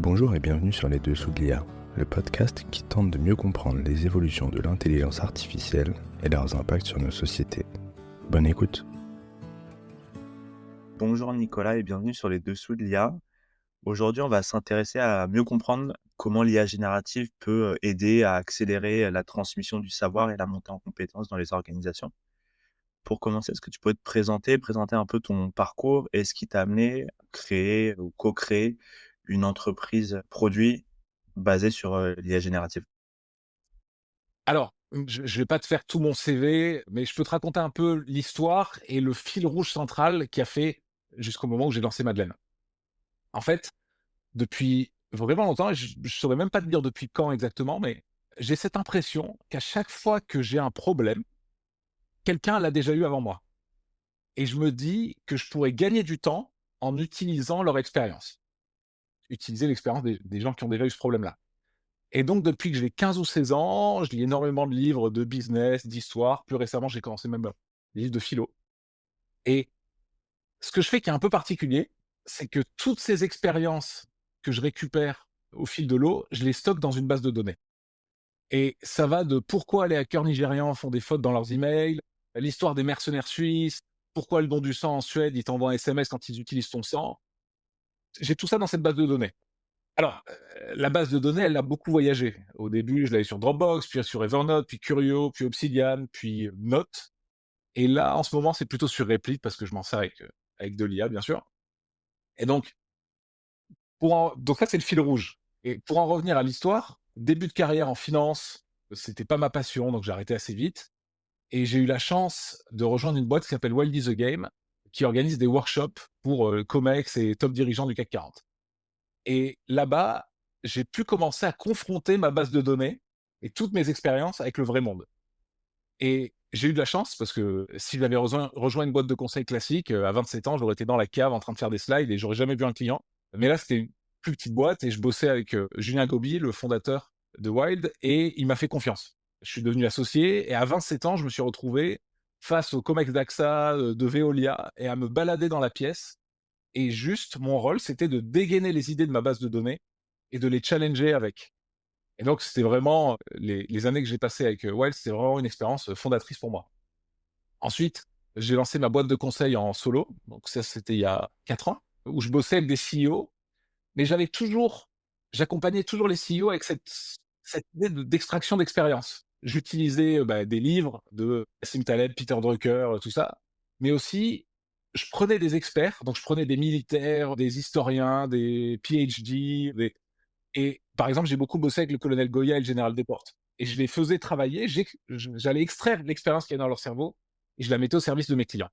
Bonjour et bienvenue sur Les Dessous de l'IA, le podcast qui tente de mieux comprendre les évolutions de l'intelligence artificielle et leurs impacts sur nos sociétés. Bonne écoute. Bonjour Nicolas et bienvenue sur Les Dessous de l'IA. Aujourd'hui, on va s'intéresser à mieux comprendre comment l'IA générative peut aider à accélérer la transmission du savoir et la montée en compétences dans les organisations. Pour commencer, est-ce que tu peux te présenter un peu ton parcours et ce qui t'a amené à créer ou co-créer une entreprise produit basée sur l'IA générative? Alors, je vais pas te faire tout mon CV, mais je peux te raconter un peu l'histoire et le fil rouge central qui a fait jusqu'au moment où j'ai lancé Madeleine. En fait, depuis vraiment longtemps, et je saurais même pas te dire depuis quand exactement, mais j'ai cette impression qu'à chaque fois que j'ai un problème, quelqu'un l'a déjà eu avant moi. Et je me dis que je pourrais gagner du temps en utilisant leur expérience. Utiliser l'expérience des gens qui ont déjà eu ce problème-là. Et donc, depuis que j'ai 15 ou 16 ans, je lis énormément de livres de business, d'histoire. Plus récemment, j'ai commencé même des livres de philo. Et ce que je fais qui est un peu particulier, c'est que toutes ces expériences que je récupère au fil de l'eau, je les stocke dans une base de données. Et ça va de pourquoi les hackers nigérians font des fautes dans leurs emails, l'histoire des mercenaires suisses, pourquoi le don du sang en Suède, ils t'envoient un SMS quand ils utilisent ton sang. J'ai tout ça dans cette base de données. Alors, la base de données, elle a beaucoup voyagé. Au début, je l'avais sur Dropbox, puis sur Evernote, puis Curio, puis Obsidian, puis Note. Et là, en ce moment, c'est plutôt sur Replit parce que je m'en sers avec de l'IA, bien sûr. Et donc, donc ça, c'est le fil rouge. Et pour en revenir à l'histoire, début de carrière en finance, c'était pas ma passion, donc j'ai arrêté assez vite. Et j'ai eu la chance de rejoindre une boîte qui s'appelle Wild is the Game, qui organise des workshops pour COMEX et top dirigeants du CAC 40. Et là-bas, j'ai pu commencer à confronter ma base de données et toutes mes expériences avec le vrai monde. Et j'ai eu de la chance parce que si j'avais rejoint une boîte de conseil classique, à 27 ans, j'aurais été dans la cave en train de faire des slides et j'aurais jamais vu un client. Mais là, c'était une plus petite boîte et je bossais avec, Julien Gobi, le fondateur de Wild, et il m'a fait confiance. Je suis devenu associé et à 27 ans, je me suis retrouvé face au COMEX d'AXA, de Veolia, et à me balader dans la pièce, et juste mon rôle, c'était de dégainer les idées de ma base de données et de les challenger avec. Et donc c'était vraiment les années que j'ai passées avec, Wild, c'était vraiment une expérience, fondatrice pour moi. Ensuite, j'ai lancé ma boîte de conseil en solo, donc ça, c'était il y a 4 ans, où je bossais avec des CEO, mais j'accompagnais toujours les CEO avec cette idée d'extraction d'expérience. J'utilisais, des livres de Nassim Taleb, Peter Drucker, tout ça, mais aussi je prenais des experts, donc je prenais des militaires, des historiens, des PhD, et par exemple, j'ai beaucoup bossé avec le colonel Goya et le général Desportes, et je les faisais travailler, j'allais extraire l'expérience qu'il y a dans leur cerveau et je la mettais au service de mes clients.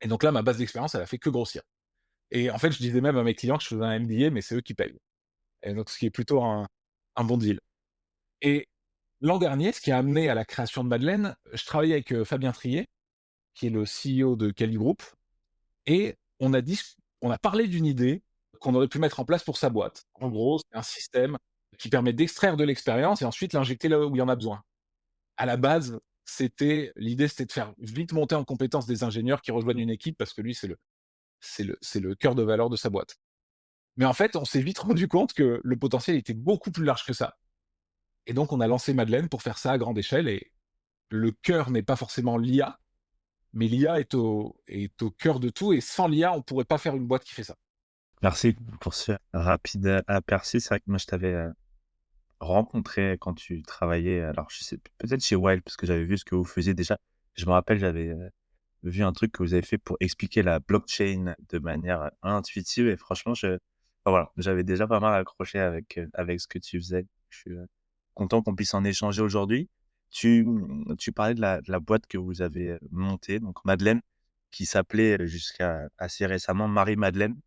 Et donc là, ma base d'expérience, elle a fait que grossir. Et en fait, je disais même à mes clients que je faisais un MBA, mais c'est eux qui payent. Et donc ce qui est plutôt un bon deal. Et l'an dernier, ce qui a amené à la création de Madeleine, je travaillais avec, Fabien Trier, qui est le CEO de Cali Group, et on a parlé d'une idée qu'on aurait pu mettre en place pour sa boîte. En gros, c'est un système qui permet d'extraire de l'expérience et ensuite l'injecter là où il y en a besoin. À la base, l'idée, c'était de faire vite monter en compétence des ingénieurs qui rejoignent une équipe parce que lui, c'est le cœur de valeur de sa boîte. Mais en fait, on s'est vite rendu compte que le potentiel était beaucoup plus large que ça. Et donc, on a lancé Madeleine pour faire ça à grande échelle, et le cœur n'est pas forcément l'IA, mais l'IA est au cœur de tout, et sans l'IA, on pourrait pas faire une boîte qui fait ça. Merci pour ce rapide aperçu. C'est vrai que moi, je t'avais rencontré quand tu travaillais, alors je sais peut-être chez Wild, parce que j'avais vu ce que vous faisiez déjà. Je me rappelle, j'avais, vu un truc que vous avez fait pour expliquer la blockchain de manière, intuitive, et franchement, enfin voilà, j'avais déjà pas mal accroché avec ce que tu faisais. Je suis, content qu'on puisse en échanger aujourd'hui. Tu parlais de la boîte que vous avez, montée, donc Madeleine, qui s'appelait, jusqu'à assez récemment, Marie-Madeleine,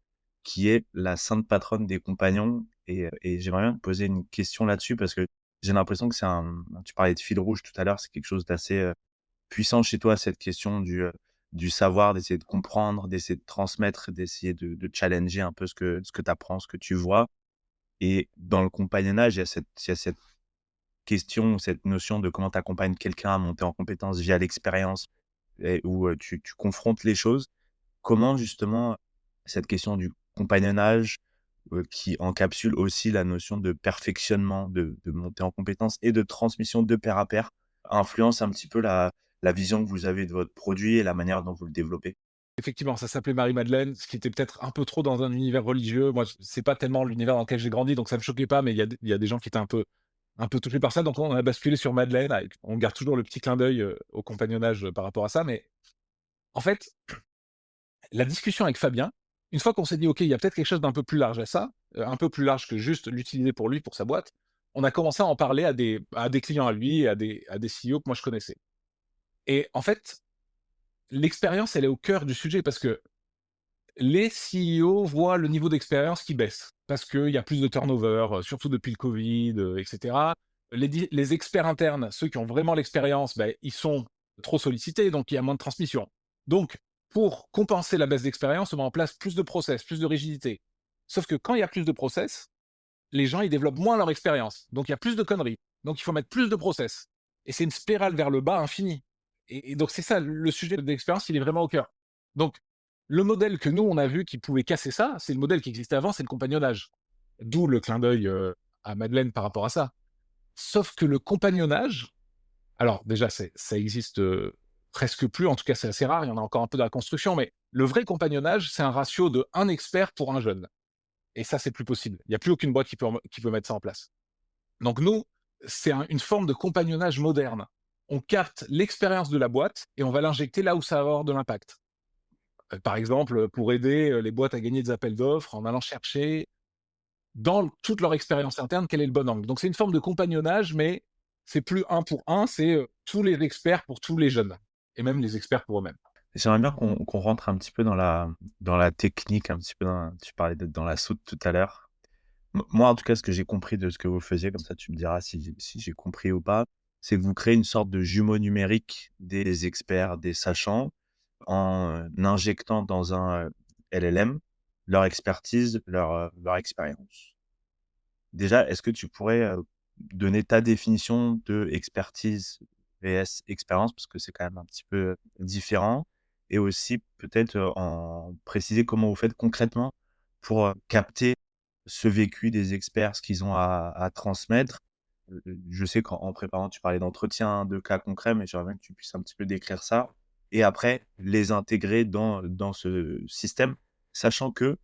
qui est la sainte patronne des compagnons, et j'aimerais bien te poser une question là-dessus parce que j'ai l'impression que tu parlais de fil rouge tout à l'heure, c'est quelque chose d'assez, puissant chez toi, cette question du savoir, d'essayer de comprendre, d'essayer de transmettre, d'essayer de challenger un peu ce que tu apprends, ce que tu vois. Et dans le compagnonnage, il y a cette question, cette notion de comment tu accompagnes quelqu'un à monter en compétence via l'expérience, et où, tu confrontes les choses. Comment justement cette question du compagnonnage, qui encapsule aussi la notion de perfectionnement, de montée en compétences et de transmission de pair à pair, influence un petit peu la vision que vous avez de votre produit et la manière dont vous le développez? Effectivement, ça s'appelait Marie-Madeleine, ce qui était peut-être un peu trop dans un univers religieux. Moi, c'est pas tellement l'univers dans lequel j'ai grandi, donc ça me choquait pas, mais il y a des gens qui étaient un peu touchés par ça, donc on a basculé sur Madeleine avec on garde toujours le petit clin d'œil, au compagnonnage, par rapport à ça, mais en fait, la discussion avec Fabien, une fois qu'on s'est dit: «OK, il y a peut-être quelque chose d'un peu plus large à ça, un peu plus large que juste l'utiliser pour lui, pour sa boîte», on a commencé à en parler à des clients à lui et à des CEO que moi je connaissais et en fait, l'expérience, elle est au cœur du sujet parce que les CEO voient le niveau d'expérience qui baisse parce qu'il y a plus de turnover, surtout depuis le Covid, et cetera. Les experts internes, ceux qui ont vraiment l'expérience, ils sont trop sollicités, donc il y a moins de transmission. Donc, pour compenser la baisse d'expérience, on met en place plus de process, plus de rigidité. Sauf que quand il y a plus de process, les gens, ils développent moins leur expérience. Donc, il y a plus de conneries. Donc, il faut mettre plus de process. Et c'est une spirale vers le bas infinie. Et donc, c'est ça, le sujet de l'expérience, il est vraiment au cœur. Donc, le modèle que nous, on a vu qui pouvait casser ça, c'est le modèle qui existait avant, c'est le compagnonnage. D'où le clin d'œil à Madeleine par rapport à ça. Sauf que le compagnonnage, alors déjà, ça existe presque plus, en tout cas, c'est assez rare, il y en a encore un peu dans la construction, mais le vrai compagnonnage, c'est un ratio de un expert pour un jeune. Et ça, c'est plus possible. Il n'y a plus aucune boîte qui peut mettre ça en place. Donc nous, c'est une forme de compagnonnage moderne. On capte l'expérience de la boîte et on va l'injecter là où ça va avoir de l'impact. Par exemple, pour aider les boîtes à gagner des appels d'offres en allant chercher dans toute leur expérience interne quel est le bon angle. Donc c'est une forme de compagnonnage, mais c'est plus un pour un, c'est tous les experts pour tous les jeunes et même les experts pour eux-mêmes. J'aimerais bien qu'on rentre un petit peu dans la technique, un petit peu tu parlais d'être dans la soude tout à l'heure. Moi, en tout cas, ce que j'ai compris de ce que vous faisiez, comme ça tu me diras si j'ai compris ou pas, c'est que vous créez une sorte de jumeau numérique des experts, des sachants, en injectant dans un LLM leur expertise, leur expérience. Déjà, est-ce que tu pourrais donner ta définition de expertise vs expérience, parce que c'est quand même un petit peu différent, et aussi peut-être en préciser comment vous faites concrètement pour capter ce vécu des experts, ce qu'ils ont à transmettre. Je sais qu'en préparant, tu parlais d'entretien, de cas concrets, mais j'aimerais bien que tu puisses un petit peu décrire ça et après les intégrer dans ce système, sachant que,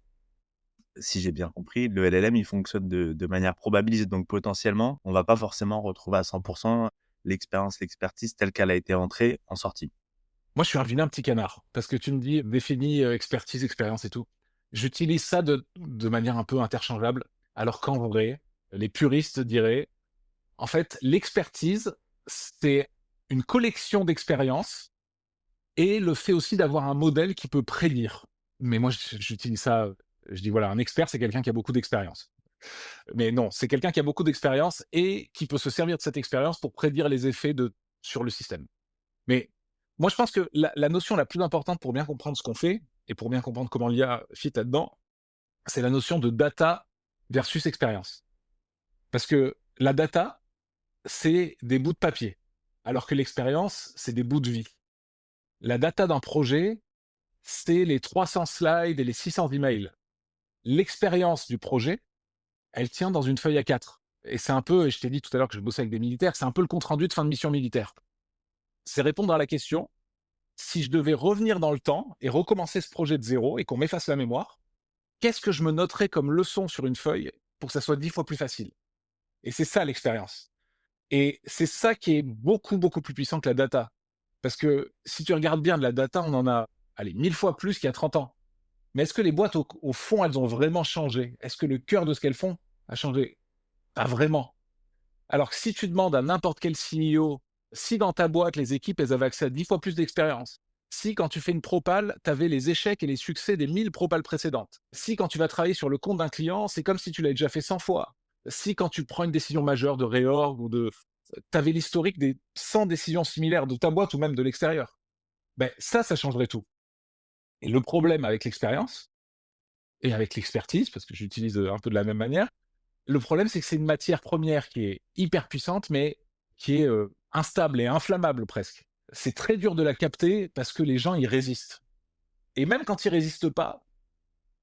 si j'ai bien compris, le LLM, il fonctionne de manière probabiliste, donc potentiellement, on va pas forcément retrouver à 100 l'expérience, l'expertise telle qu'elle a été entrée en sortie. Moi, je suis un vilain petit canard parce que tu me dis définis expertise, expérience et tout. J'utilise ça de manière un peu interchangeable, alors qu'en vrai, les puristes diraient en fait, l'expertise, c'est une collection d'expériences et le fait aussi d'avoir un modèle qui peut prédire. Mais moi, j'utilise ça, je dis voilà, un expert, c'est quelqu'un qui a beaucoup d'expérience. Mais non, c'est quelqu'un qui a beaucoup d'expérience et qui peut se servir de cette expérience pour prédire les effets sur le système. Mais moi, je pense que la notion la plus importante pour bien comprendre ce qu'on fait et pour bien comprendre comment l'IA fit là-dedans, c'est la notion de data versus expérience. Parce que la data, c'est des bouts de papier, alors que l'expérience, c'est des bouts de vie. La data d'un projet, c'est les 300 slides et les 600 emails. L'expérience du projet, elle tient dans une feuille A4. Et c'est un peu, et je t'ai dit tout à l'heure que je bossais avec des militaires, c'est un peu le compte-rendu de fin de mission militaire. C'est répondre à la question, si je devais revenir dans le temps et recommencer ce projet de zéro et qu'on m'efface la mémoire, qu'est-ce que je me noterais comme leçon sur une feuille pour que ça soit 10 fois plus facile? Et c'est ça l'expérience. Et c'est ça qui est beaucoup, beaucoup plus puissant que la data. Parce que si tu regardes bien de la data, on en a, allez, 1000 fois plus qu'il y a 30 ans. Mais est-ce que les boîtes, au fond, elles ont vraiment changé? Est-ce que le cœur de ce qu'elles font a changé? Pas vraiment. Alors que si tu demandes à n'importe quel CEO, si dans ta boîte, les équipes, elles avaient accès à 10 fois plus d'expérience, si quand tu fais une propale, tu avais les échecs et les succès des 1000 propales précédentes, si quand tu vas travailler sur le compte d'un client, c'est comme si tu l'avais déjà fait 100 fois, si quand tu prends une décision majeure de réorg ou tu avais l'historique des 100 décisions similaires de ta boîte ou même de l'extérieur, ça changerait tout. Et le problème avec l'expérience et avec l'expertise, parce que j'utilise un peu de la même manière, le problème, c'est que c'est une matière première qui est hyper puissante, mais qui est instable et inflammable presque. C'est très dur de la capter parce que les gens y résistent. Et même quand ils résistent pas,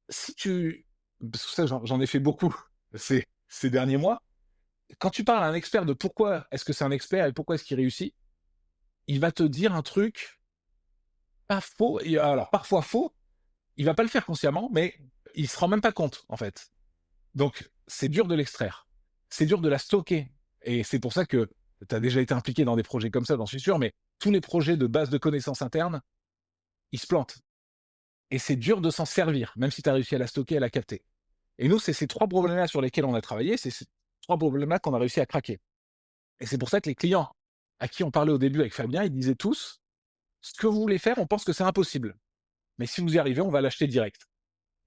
si tu parce que ça, j'en ai fait beaucoup ces derniers mois. Quand tu parles à un expert de pourquoi est-ce que c'est un expert et pourquoi est-ce qu'il réussit, il va te dire un truc pas faux, et alors parfois faux, il va pas le faire consciemment, mais il se rend même pas compte, en fait. Donc c'est dur de l'extraire. C'est dur de la stocker et c'est pour ça que tu as déjà été impliqué dans des projets comme ça, j'en suis sûr, mais tous les projets de base de connaissances internes, ils se plantent et c'est dur de s'en servir, même si tu as réussi à la stocker, à la capter. Et nous, c'est ces 3 problèmes-là sur lesquels on a travaillé, c'est ces 3 problèmes-là qu'on a réussi à craquer. Et c'est pour ça que les clients à qui on parlait au début avec Fabien, ils disaient tous: «Ce que vous voulez faire, on pense que c'est impossible. Mais si vous y arrivez, on va l'acheter direct».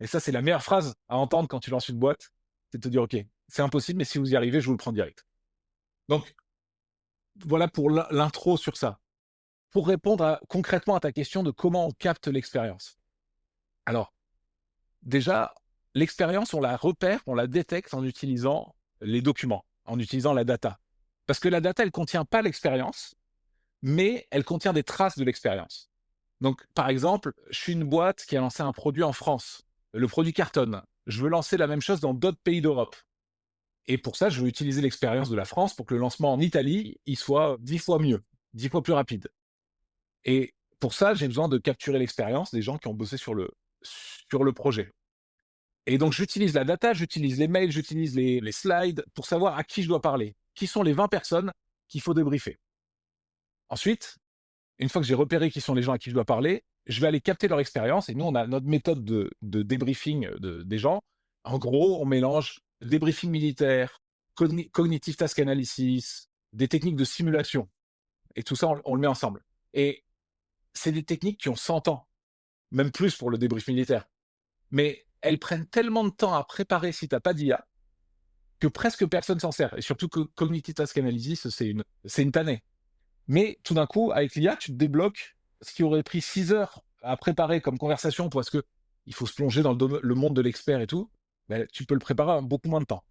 Et ça, c'est la meilleure phrase à entendre quand tu lances une boîte, c'est de te dire: «OK, c'est impossible, mais si vous y arrivez, je vous le prends direct». Donc voilà pour l'intro sur ça. Pour répondre concrètement à ta question de comment on capte l'expérience. Alors, déjà, l'expérience, on la repère, on la détecte en utilisant les documents, en utilisant la data. Parce que la data, elle ne contient pas l'expérience, mais elle contient des traces de l'expérience. Donc, par exemple, je suis une boîte qui a lancé un produit en France. Le produit cartonne. Je veux lancer la même chose dans d'autres pays d'Europe. Et pour ça, je veux utiliser l'expérience de la France pour que le lancement en Italie, il soit 10 fois mieux, 10 fois plus rapide. Et pour ça, j'ai besoin de capturer l'expérience des gens qui ont bossé sur le projet. Et donc, j'utilise la data, j'utilise les mails, j'utilise les slides pour savoir à qui je dois parler. Qui sont les 20 personnes qu'il faut débriefer. Ensuite, une fois que j'ai repéré qui sont les gens à qui je dois parler, je vais aller capter leur expérience. Et nous, on a notre méthode de débriefing des gens. En gros, on mélange débriefing militaire, cognitive task analysis, des techniques de simulation. Et tout ça, on le met ensemble. Et c'est des techniques qui ont 100 ans, même plus pour le débrief militaire. Mais elles prennent tellement de temps à préparer si tu n'as pas d'IA que presque personne s'en sert. Et surtout que cognitive task analysis, c'est une tannée. Mais tout d'un coup, avec l'IA, tu te débloques ce qui aurait pris 6 heures à préparer comme conversation parce que il faut se plonger dans le monde de l'expert et tout. Ben, tu peux le préparer en beaucoup moins de temps.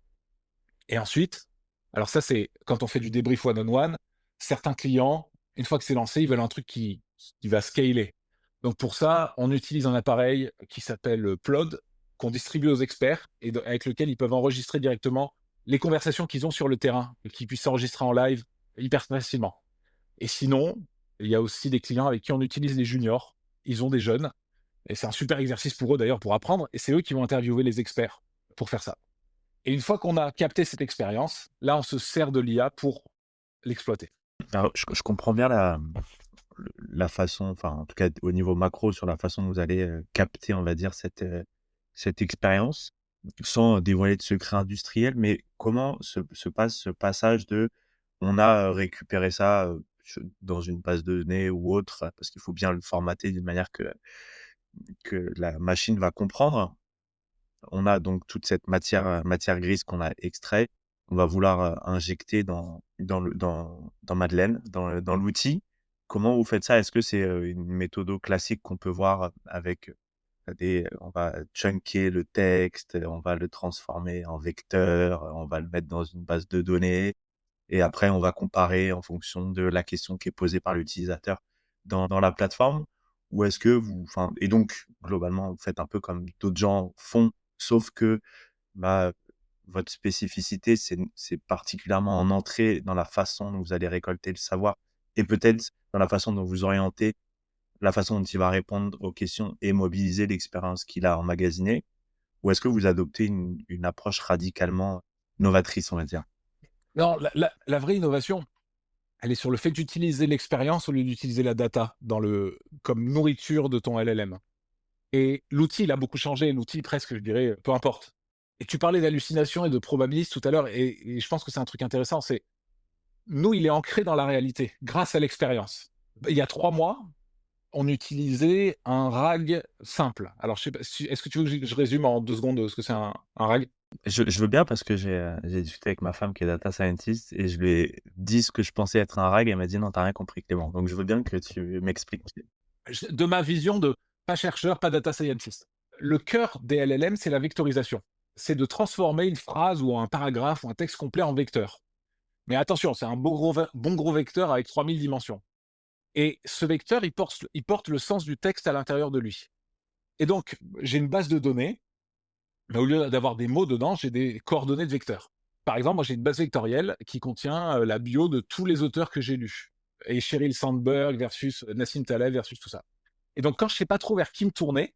Et ensuite, alors ça, c'est quand on fait du débrief one-on-one, certains clients, une fois que c'est lancé, ils veulent un truc qui va scaler. Donc pour ça, on utilise un appareil qui s'appelle Plod, qu'on distribue aux experts et avec lequel ils peuvent enregistrer directement les conversations qu'ils ont sur le terrain et qu'ils puissent s'enregistrer en live hyper facilement. Et sinon, il y a aussi des clients avec qui on utilise les juniors. Ils ont des jeunes. Et c'est un super exercice pour eux d'ailleurs pour apprendre. Et c'est eux qui vont interviewer les experts pour faire ça. Et une fois qu'on a capté cette expérience, là, on se sert de l'IA pour l'exploiter. Alors, je comprends bien la façon, enfin, en tout cas, au niveau macro, sur la façon dont vous allez capter, on va dire, cette expérience, sans dévoiler de secret industriel, mais comment se passe ce passage de on a récupéré ça dans une base de données ou autre, parce qu'il faut bien le formater d'une manière que la machine va comprendre. On a donc toute cette matière grise qu'on a extrait. On va vouloir injecter dans Madeleine, dans l'outil. Comment vous faites ça? Est-ce que c'est une méthode classique qu'on peut voir avec on va chunker le texte, on va le transformer en vecteur, on va le mettre dans une base de données et après on va comparer en fonction de la question qui est posée par l'utilisateur dans la plateforme? Ou est-ce que enfin, et donc globalement, vous faites un peu comme d'autres gens font, sauf que bah, votre spécificité, c'est particulièrement en entrée dans la façon dont vous allez récolter le savoir et peut-être dans la façon dont vous orientez, la façon dont il va répondre aux questions et mobiliser l'expérience qu'il a emmagasinée? Ou est-ce que vous adoptez une approche radicalement novatrice, on va dire? Non, la vraie innovation, elle est sur le fait d'utiliser l'expérience au lieu d'utiliser la data comme nourriture de ton LLM. Et l'outil, il a beaucoup changé. L'outil, presque, je dirais, peu importe. Et tu parlais d'hallucination et de probabilisme tout à l'heure, et je pense que c'est un truc intéressant. C'est nous, il est ancré dans la réalité, grâce à l'expérience. Il y a 3 mois, on utilisait un RAG simple. Alors, je sais pas, est-ce que tu veux que je résume en 2 secondes ce que c'est un RAG? Je veux bien parce que j'ai discuté avec ma femme qui est data scientist et je lui ai dit ce que je pensais être un RAG et elle m'a dit: «Non, tu as rien compris Clément». Donc je veux bien que tu m'expliques. De ma vision de pas chercheur, pas data scientist. Le cœur des LLM, c'est la vectorisation. C'est de transformer une phrase ou un paragraphe ou un texte complet en vecteur. Mais attention, c'est un bon gros vecteur avec 3000 dimensions. Et ce vecteur, il porte le sens du texte à l'intérieur de lui. Et donc, j'ai une base de données mais au lieu d'avoir des mots dedans, j'ai des coordonnées de vecteurs. Par exemple, moi, j'ai une base vectorielle qui contient la bio de tous les auteurs que j'ai lus. Et Sheryl Sandberg versus Nassim Taleb versus tout ça. Et donc, quand je ne sais pas trop vers qui me tourner,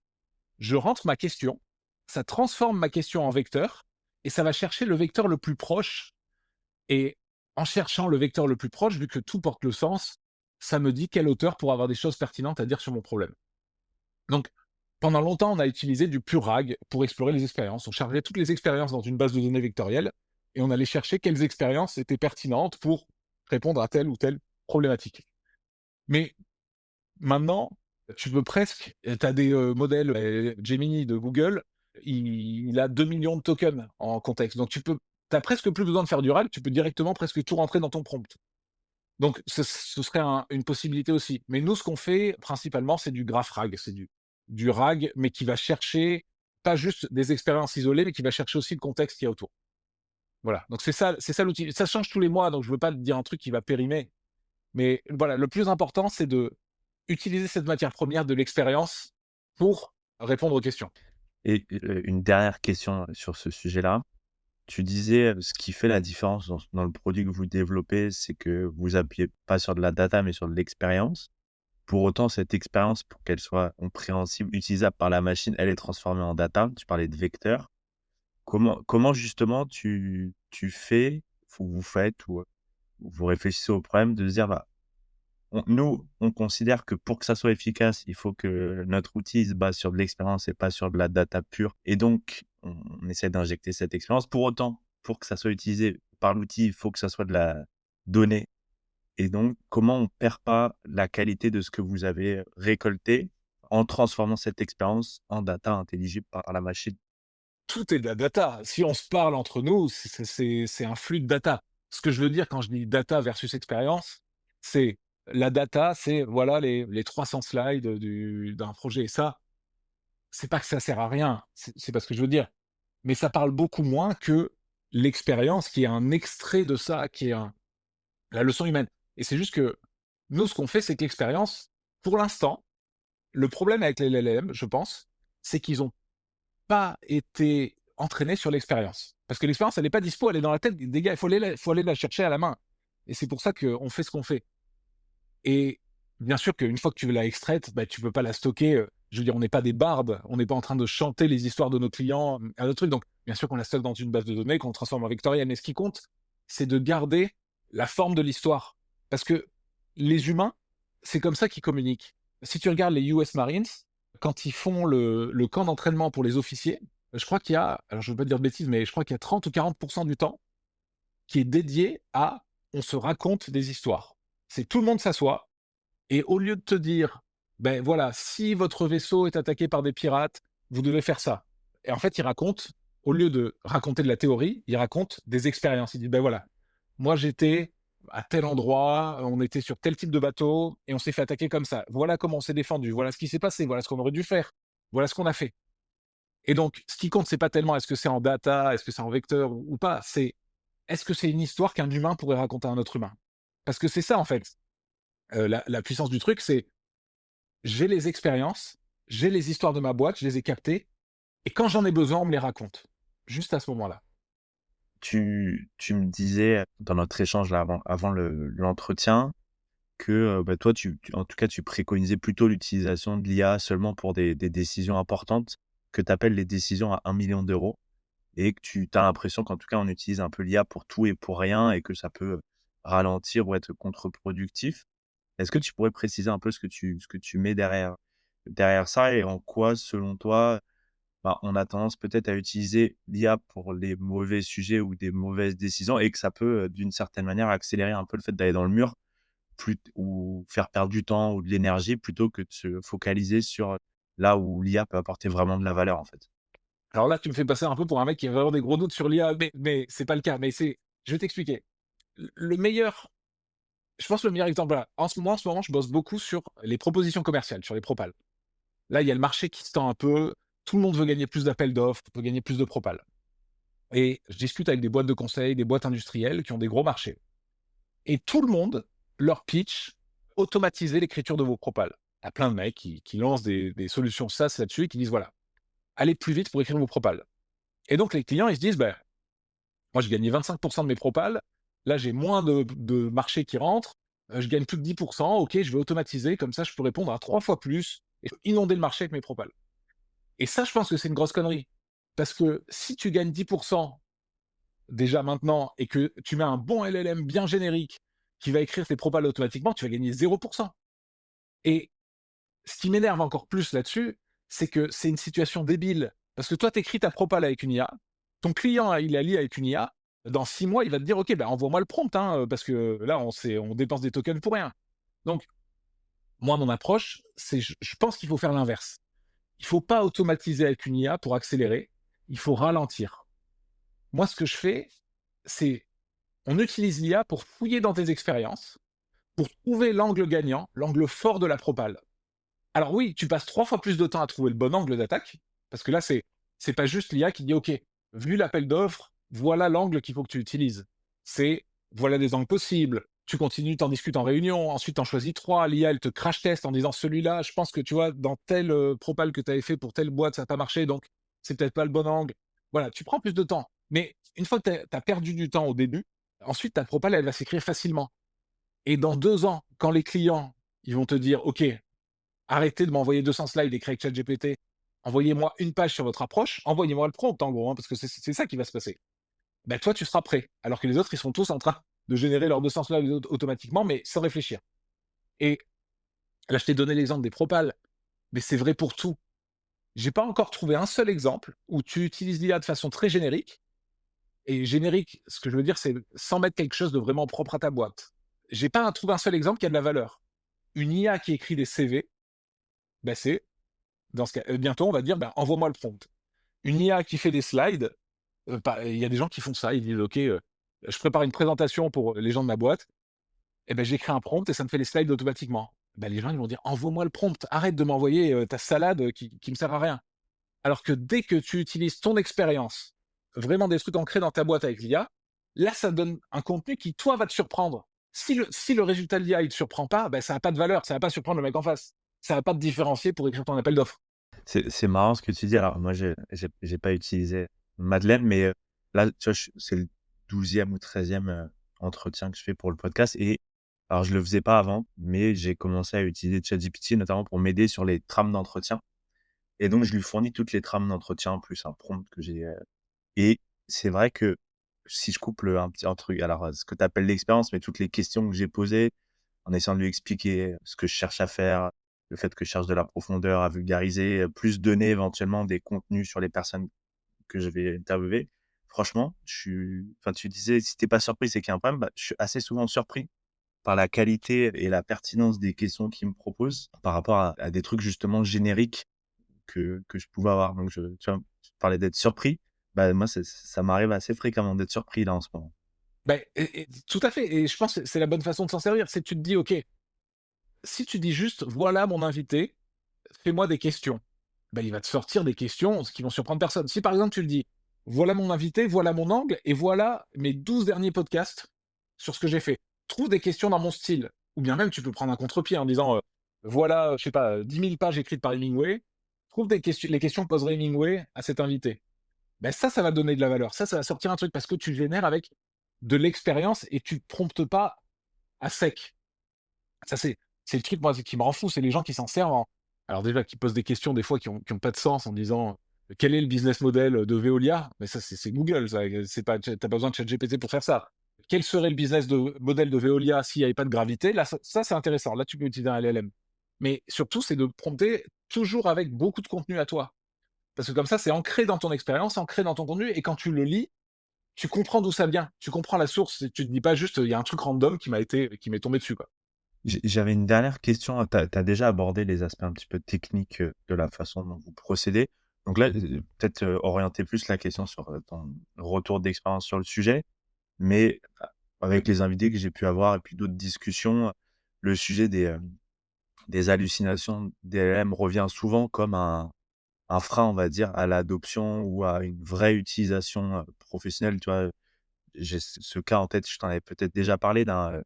je rentre ma question, ça transforme ma question en vecteur, et ça va chercher le vecteur le plus proche. Et en cherchant le vecteur le plus proche, vu que tout porte le sens, ça me dit quel auteur pour avoir des choses pertinentes à dire sur mon problème. Donc, pendant longtemps, on a utilisé du pur RAG pour explorer les expériences. On chargeait toutes les expériences dans une base de données vectorielle et on allait chercher quelles expériences étaient pertinentes pour répondre à telle ou telle problématique. Mais maintenant, tu peux presque, tu as des modèles, Gemini de Google, il a 2 millions de tokens en contexte. Donc, tu n'as presque plus besoin de faire du RAG, tu peux directement presque tout rentrer dans ton prompt. Donc, ce serait une possibilité aussi. Mais nous, ce qu'on fait principalement, c'est du graph RAG. C'est du RAG, mais qui va chercher pas juste des expériences isolées, mais qui va chercher aussi le contexte qu'il y a autour. Voilà. Donc, c'est ça l'outil. Ça change tous les mois, donc je ne veux pas te dire un truc qui va périmer. Mais voilà, le plus important, c'est de utiliser cette matière première de l'expérience pour répondre aux questions. Et une dernière question sur ce sujet-là. Tu disais, ce qui fait la différence dans le produit que vous développez, c'est que vous appuyez pas sur de la data, mais sur de l'expérience. Pour autant, cette expérience, pour qu'elle soit compréhensible, utilisable par la machine, elle est transformée en data. Tu parlais de vecteurs. Comment justement tu fais, ou vous faites, ou vous réfléchissez au problème de se dire, bah, nous, on considère que pour que ça soit efficace, il faut que notre outil se base sur de l'expérience et pas sur de la data pure. Et donc, on essaie d'injecter cette expérience. Pour autant, pour que ça soit utilisé par l'outil, il faut que ça soit de la donnée. Et donc, comment on perd pas la qualité de ce que vous avez récolté en transformant cette expérience en data intelligible par la machine? Tout est de la data. Si on se parle entre nous, c'est un flux de data. Ce que je veux dire quand je dis data versus expérience, c'est la data, c'est voilà les 300 slides d'un projet. Et ça, c'est pas que ça sert à rien, c'est pas ce que je veux dire. Mais ça parle beaucoup moins que l'expérience qui est un extrait de ça, qui est la leçon humaine. Et c'est juste que nous, ce qu'on fait, c'est que l'expérience, pour l'instant, le problème avec les LLM, je pense, c'est qu'ils ont pas été entraînés sur l'expérience. Parce que l'expérience, elle n'est pas dispo, elle est dans la tête des gars, faut aller la chercher à la main. Et c'est pour ça qu'on fait ce qu'on fait. Et bien sûr qu'une fois que tu l'as extraite, bah, tu peux pas la stocker. Je veux dire, on n'est pas des bardes, on n'est pas en train de chanter les histoires de nos clients à d'autres trucs. Donc, bien sûr qu'on la stocke dans une base de données, qu'on transforme en vectoriel. Mais ce qui compte, c'est de garder la forme de l'histoire. Parce que les humains, c'est comme ça qu'ils communiquent. Si tu regardes les US Marines, quand ils font le camp d'entraînement pour les officiers, je crois qu'il y a, alors je ne veux pas dire de bêtises, mais je crois qu'il y a 30 ou 40% du temps qui est dédié à on se raconte des histoires. C'est tout le monde s'assoit et au lieu de te dire, ben voilà, si votre vaisseau est attaqué par des pirates, vous devez faire ça. Et en fait, il raconte, au lieu de raconter de la théorie, il raconte des expériences. Il dit, ben voilà, moi j'étais à tel endroit, on était sur tel type de bateau et on s'est fait attaquer comme ça. Voilà comment on s'est défendu, voilà ce qui s'est passé, voilà ce qu'on aurait dû faire, voilà ce qu'on a fait. Et donc, ce qui compte, c'est pas tellement est-ce que c'est en data, est-ce que c'est en vecteur ou pas, c'est est-ce que c'est une histoire qu'un humain pourrait raconter à un autre humain. Parce que c'est ça, en fait, la puissance du truc, c'est j'ai les expériences, j'ai les histoires de ma boîte, je les ai captées, et quand j'en ai besoin, on me les raconte. Juste à ce moment-là. Tu me disais dans notre échange là avant l'entretien que, bah, toi en tout cas tu préconisais plutôt l'utilisation de l'IA seulement pour des décisions importantes que tu appelles les décisions à 1 000 000 € et que tu as l'impression qu'en tout cas on utilise un peu l'IA pour tout et pour rien et que ça peut ralentir ou être contre-productif. Est-ce que tu pourrais préciser un peu ce que tu mets derrière ça et en quoi selon toi, bah, on a tendance peut-être à utiliser l'IA pour les mauvais sujets ou des mauvaises décisions et que ça peut, d'une certaine manière, accélérer un peu le fait d'aller dans le mur ou faire perdre du temps ou de l'énergie plutôt que de se focaliser sur, là où l'IA peut apporter vraiment de la valeur, en fait? Alors là, tu me fais passer un peu pour un mec qui a vraiment des gros doutes sur l'IA, mais c'est pas le cas. Mais je vais t'expliquer. Le meilleur, je pense le meilleur exemple, voilà. En ce moment, je bosse beaucoup sur les propositions commerciales, sur les propals. Là, il y a le marché qui se tend un peu. Tout le monde veut gagner plus d'appels d'offres, veut gagner plus de propals. Et je discute avec des boîtes de conseil, des boîtes industrielles qui ont des gros marchés. Et tout le monde leur pitch automatiser l'écriture de vos propals. Il y a plein de mecs qui lancent des solutions SaaS là-dessus et qui disent voilà, allez plus vite pour écrire vos propals. Et donc les clients, ils se disent: «Beh, moi, je gagnais 25% de mes propals. Là, j'ai moins de marché qui rentre. Je gagne plus que 10%. OK, je vais automatiser. Comme ça, je peux répondre à 3 fois plus et inonder le marché avec mes propals». Et ça, je pense que c'est une grosse connerie. Parce que si tu gagnes 10% déjà maintenant et que tu mets un bon LLM bien générique qui va écrire tes propals automatiquement, tu vas gagner 0%. Et ce qui m'énerve encore plus là-dessus, c'est que c'est une situation débile. Parce que toi, tu écris ta propale avec une IA, ton client, il la lit avec une IA, dans 6 mois, il va te dire: «OK, ben, envoie-moi le prompt, hein, parce que là, on dépense des tokens pour rien». Donc moi, mon approche, c'est je pense qu'il faut faire l'inverse. Il faut pas automatiser avec une IA pour accélérer, il faut ralentir. Moi, ce que je fais, c'est on utilise l'IA pour fouiller dans tes expériences, pour trouver l'angle gagnant, l'angle fort de la propale. Alors oui, tu passes 3 fois plus de temps à trouver le bon angle d'attaque, parce que là, c'est pas juste l'IA qui dit: «OK, vu l'appel d'offres, voilà l'angle qu'il faut que tu utilises». C'est: voilà des angles possibles, tu continues, tu en discutes en réunion, ensuite tu en choisis 3, l'IA elle te crash test en disant: «Celui-là, je pense que tu vois, dans tel, propal que tu avais fait pour telle boîte, ça a pas marché, donc c'est peut-être pas le bon angle». Voilà, tu prends plus de temps, mais une fois que tu as perdu du temps au début, ensuite ta propale, elle va s'écrire facilement et dans 2 ans, quand les clients, ils vont te dire: «OK, arrêtez de m'envoyer 200 slides écrits avec ChatGPT. Envoyez-moi une page sur votre approche. Envoyez-moi le prompt, en gros, hein, parce que c'est ça qui va se passer. Ben, toi, tu seras prêt. Alors que les autres, ils sont tous en train de générer leurs 200 slides automatiquement, mais sans réfléchir. Et là, je t'ai donné l'exemple des propals, mais c'est vrai pour tout. J'ai pas encore trouvé un seul exemple où tu utilises l'IA de façon très générique. Et générique, ce que je veux dire, c'est sans mettre quelque chose de vraiment propre à ta boîte. J'ai pas trouvé un seul exemple qui a de la valeur. Une IA qui écrit des CV, ben c'est dans ce cas, bientôt, on va dire, ben, envoie-moi le prompt. Une IA qui fait des slides, il y a des gens qui font ça, ils disent: «OK, je prépare une présentation pour les gens de ma boîte et ben, j'écris un prompt et ça me fait les slides automatiquement». Ben, les gens, ils vont dire: «Envoie-moi le prompt, arrête de m'envoyer, ta salade, qui me sert à rien». Alors que dès que tu utilises ton expérience, vraiment des trucs ancrés dans ta boîte avec l'IA, là, ça donne un contenu qui, toi, va te surprendre. Si le résultat de l'IA, il te surprend pas, ben, ça a pas de valeur, ça va pas surprendre le mec en face. Ça va pas te différencier pour écrire ton appel d'offres. C'est marrant ce que tu dis. Alors moi, j'ai pas utilisé Madeleine, mais là, tu vois, c'est le 12e ou 13e entretien que je fais pour le podcast. Et alors, je le faisais pas avant, mais j'ai commencé à utiliser ChatGPT, notamment pour m'aider sur les trames d'entretien. Et donc, je lui fournis toutes les trames d'entretien, plus un prompt que j'ai. Et c'est vrai que si je couple un truc, alors ce que tu appelles l'expérience, mais toutes les questions que j'ai posées, en essayant de lui expliquer ce que je cherche à faire, le fait que je cherche de la profondeur à vulgariser, plus donner éventuellement des contenus sur les personnes que je vais interviewer. Franchement, enfin, tu disais, si t'es pas surpris, c'est qu'il y a un problème. Bah, je suis assez souvent surpris par la qualité et la pertinence des questions qu'il me propose par rapport à des trucs justement génériques que je pouvais avoir. Donc, tu vois, tu parlais d'être surpris. Bah, moi, ça m'arrive assez fréquemment d'être surpris là en ce moment. Ben, et tout à fait et je pense que c'est la bonne façon de s'en servir. C'est que tu te dis: «OK, si tu dis juste: "Voilà mon invité, fais-moi des questions", ben il va te sortir des questions qui vont surprendre personne. Si par exemple tu le dis: «Voilà mon invité, voilà mon angle et voilà mes 12 derniers podcasts sur ce que j'ai fait. Trouve des questions dans mon style». Ou bien même tu peux prendre un contre-pied en disant, «Voilà, je sais pas, 10 000 pages écrites par Hemingway. Trouve des questions les questions que poserait Hemingway à cet invité». Ben ça va donner de la valeur. Ça va sortir un truc parce que tu génères avec de l'expérience et tu promptes pas à sec. Ça, c'est le truc, moi, qui me rend fou, c'est les gens qui s'en servent en alors déjà, qui posent des questions des fois qui ont pas de sens en disant: «Quel est le business model de Veolia?» Mais ça, c'est Google ça, c'est pas tu as pas besoin de ChatGPT pour faire ça. Quel serait le modèle de Veolia s'il y avait pas de gravité? Là, ça, c'est intéressant. Là, tu peux utiliser un LLM. Mais surtout, c'est de prompter toujours avec beaucoup de contenu à toi. Parce que comme ça, c'est ancré dans ton expérience, ancré dans ton contenu et quand tu le lis, tu comprends d'où ça vient. Tu comprends la source et tu te dis pas juste: «Il y a un truc random qui m'est tombé dessus», quoi. J'avais une dernière question. Tu as déjà abordé les aspects un petit peu techniques, de la façon dont vous procédez. Donc là, peut-être, orienter plus la question sur, ton retour d'expérience sur le sujet. Mais avec les invités que j'ai pu avoir et puis d'autres discussions, le sujet des hallucinations DLM revient souvent comme un frein, on va dire, à l'adoption ou à une vraie utilisation, professionnelle, tu vois? J'ai ce cas en tête, je t'en avais peut-être déjà parlé d'un,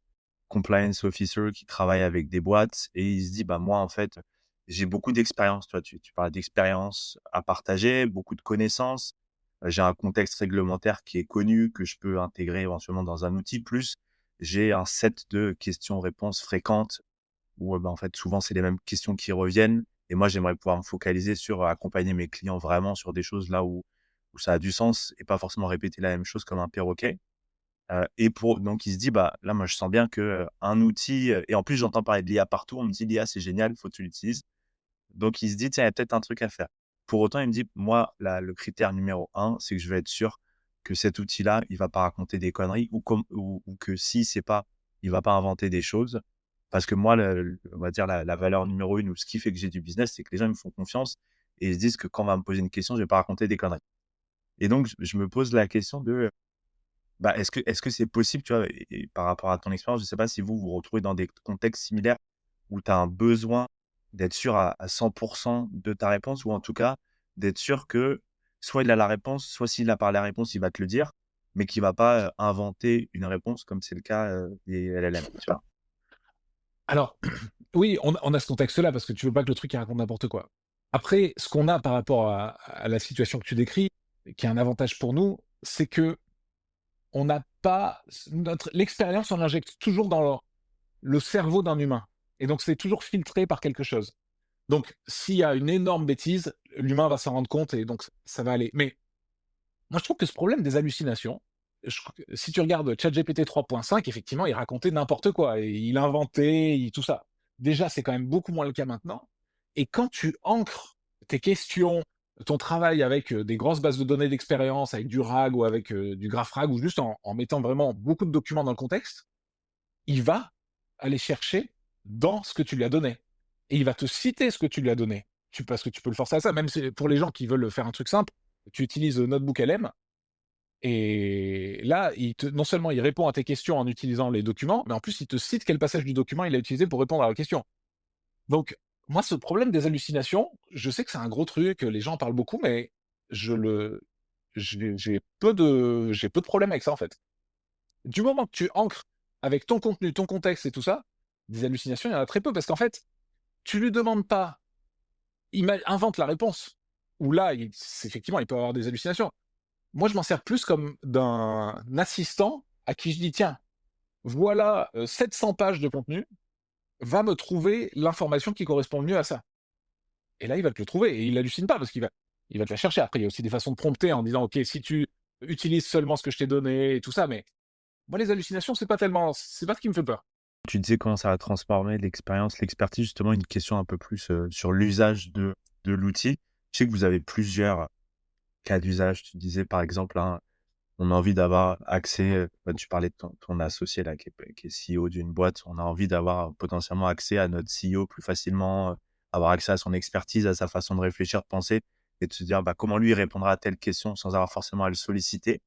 compliance officer qui travaille avec des boîtes et il se dit: «Bah, moi, en fait, j'ai beaucoup d'expérience». Tu vois? Tu parles d'expérience à partager, beaucoup de connaissances. j'ai un contexte réglementaire qui est connu, que je peux intégrer éventuellement dans un outil, plus j'ai un set de questions-réponses fréquentes où, en fait, souvent, c'est les mêmes questions qui reviennent et moi, j'aimerais pouvoir me focaliser sur accompagner mes clients vraiment sur des choses là où ça a du sens et pas forcément répéter la même chose comme un perroquet. Et pour donc il se dit: «Bah, là, moi, je sens bien que, un outil» et en plus, j'entends parler de l'IA partout. On me dit: «L'IA, c'est génial, faut que tu l'utilises». Donc il se dit: «Tiens, il y a peut-être un truc à faire». Pour autant, il me dit: «Moi, là, le critère numéro un, c'est que je vais être sûr que cet outil-là, il va pas raconter des conneries ou que si c'est pas il va pas inventer des choses». Parce que moi, on va dire la valeur numéro une ou ce qui fait que j'ai du business, c'est que les gens ils me font confiance et ils se disent que quand on va me poser une question, je vais pas raconter des conneries. Et donc je me pose la question de, bah, est-ce que c'est possible, tu vois? Et par rapport à ton expérience, je sais pas si vous vous retrouvez dans des contextes similaires où tu as un besoin d'être sûr à 100 de ta réponse ou en tout cas, d'être sûr que soit il a la réponse, soit s'il a pas la réponse, il va te le dire, mais qu'il va pas, inventer une réponse comme c'est le cas, des LLM, tu vois? Alors, oui, on a ce contexte-là parce que tu veux pas que le truc il raconte n'importe quoi. Après, ce qu'on a par rapport à la situation que tu décris, qui est un avantage pour nous, c'est que on n'a pas notre l'expérience, on l'injecte toujours dans le cerveau d'un humain et donc c'est toujours filtré par quelque chose. Donc s'il y a une énorme bêtise, l'humain va s'en rendre compte et donc ça va aller. Mais moi, je trouve que ce problème des hallucinations, si tu regardes ChatGPT 3.5, effectivement, il racontait n'importe quoi. Et il inventait, tout ça. Déjà, c'est quand même beaucoup moins le cas maintenant. Et quand tu ancres tes questions, ton travail avec des grosses bases de données d'expérience, avec du RAG ou avec du GraphRag, ou juste en mettant vraiment beaucoup de documents dans le contexte, il va aller chercher dans ce que tu lui as donné. Et il va te citer ce que tu lui as donné. Parce que tu peux le forcer à ça. Même pour les gens qui veulent faire un truc simple, tu utilises Notebook LM, et là, non seulement il répond à tes questions en utilisant les documents, mais en plus il te cite quel passage du document il a utilisé pour répondre à la question. Donc, moi, ce problème des hallucinations, je sais que c'est un gros truc, les gens en parlent beaucoup, mais je le j'ai peu de problèmes avec ça, en fait. Du moment que tu ancres avec ton contenu, ton contexte et tout ça, des hallucinations, il y en a très peu parce qu'en fait, tu lui demandes pas, invente la réponse. Ou là, effectivement, il peut avoir des hallucinations. Moi, je m'en sers plus comme d'un assistant à qui je dis: «Tiens, voilà, 700 pages de contenu, va me trouver l'information qui correspond le mieux à ça». Et là, il va te le trouver et il hallucine pas parce qu'il va te la chercher. Après, il y a aussi des façons de prompter en disant: «OK, si tu utilises seulement ce que je t'ai donné» et tout ça, mais moi, les hallucinations, c'est pas ce qui me fait peur. Tu disais comment ça a transformé l'expérience, l'expertise, justement une question un peu plus, sur l'usage de l'outil. Je sais que vous avez plusieurs cas d'usage. Tu disais par exemple, hein, on a envie d'avoir accès, tu parlais de ton associé là qui est CEO d'une boîte. On a envie d'avoir potentiellement accès à notre CEO plus facilement, avoir accès à son expertise, à sa façon de réfléchir, de penser et de se dire, bah, comment lui il répondra à telle question sans avoir forcément à le solliciter.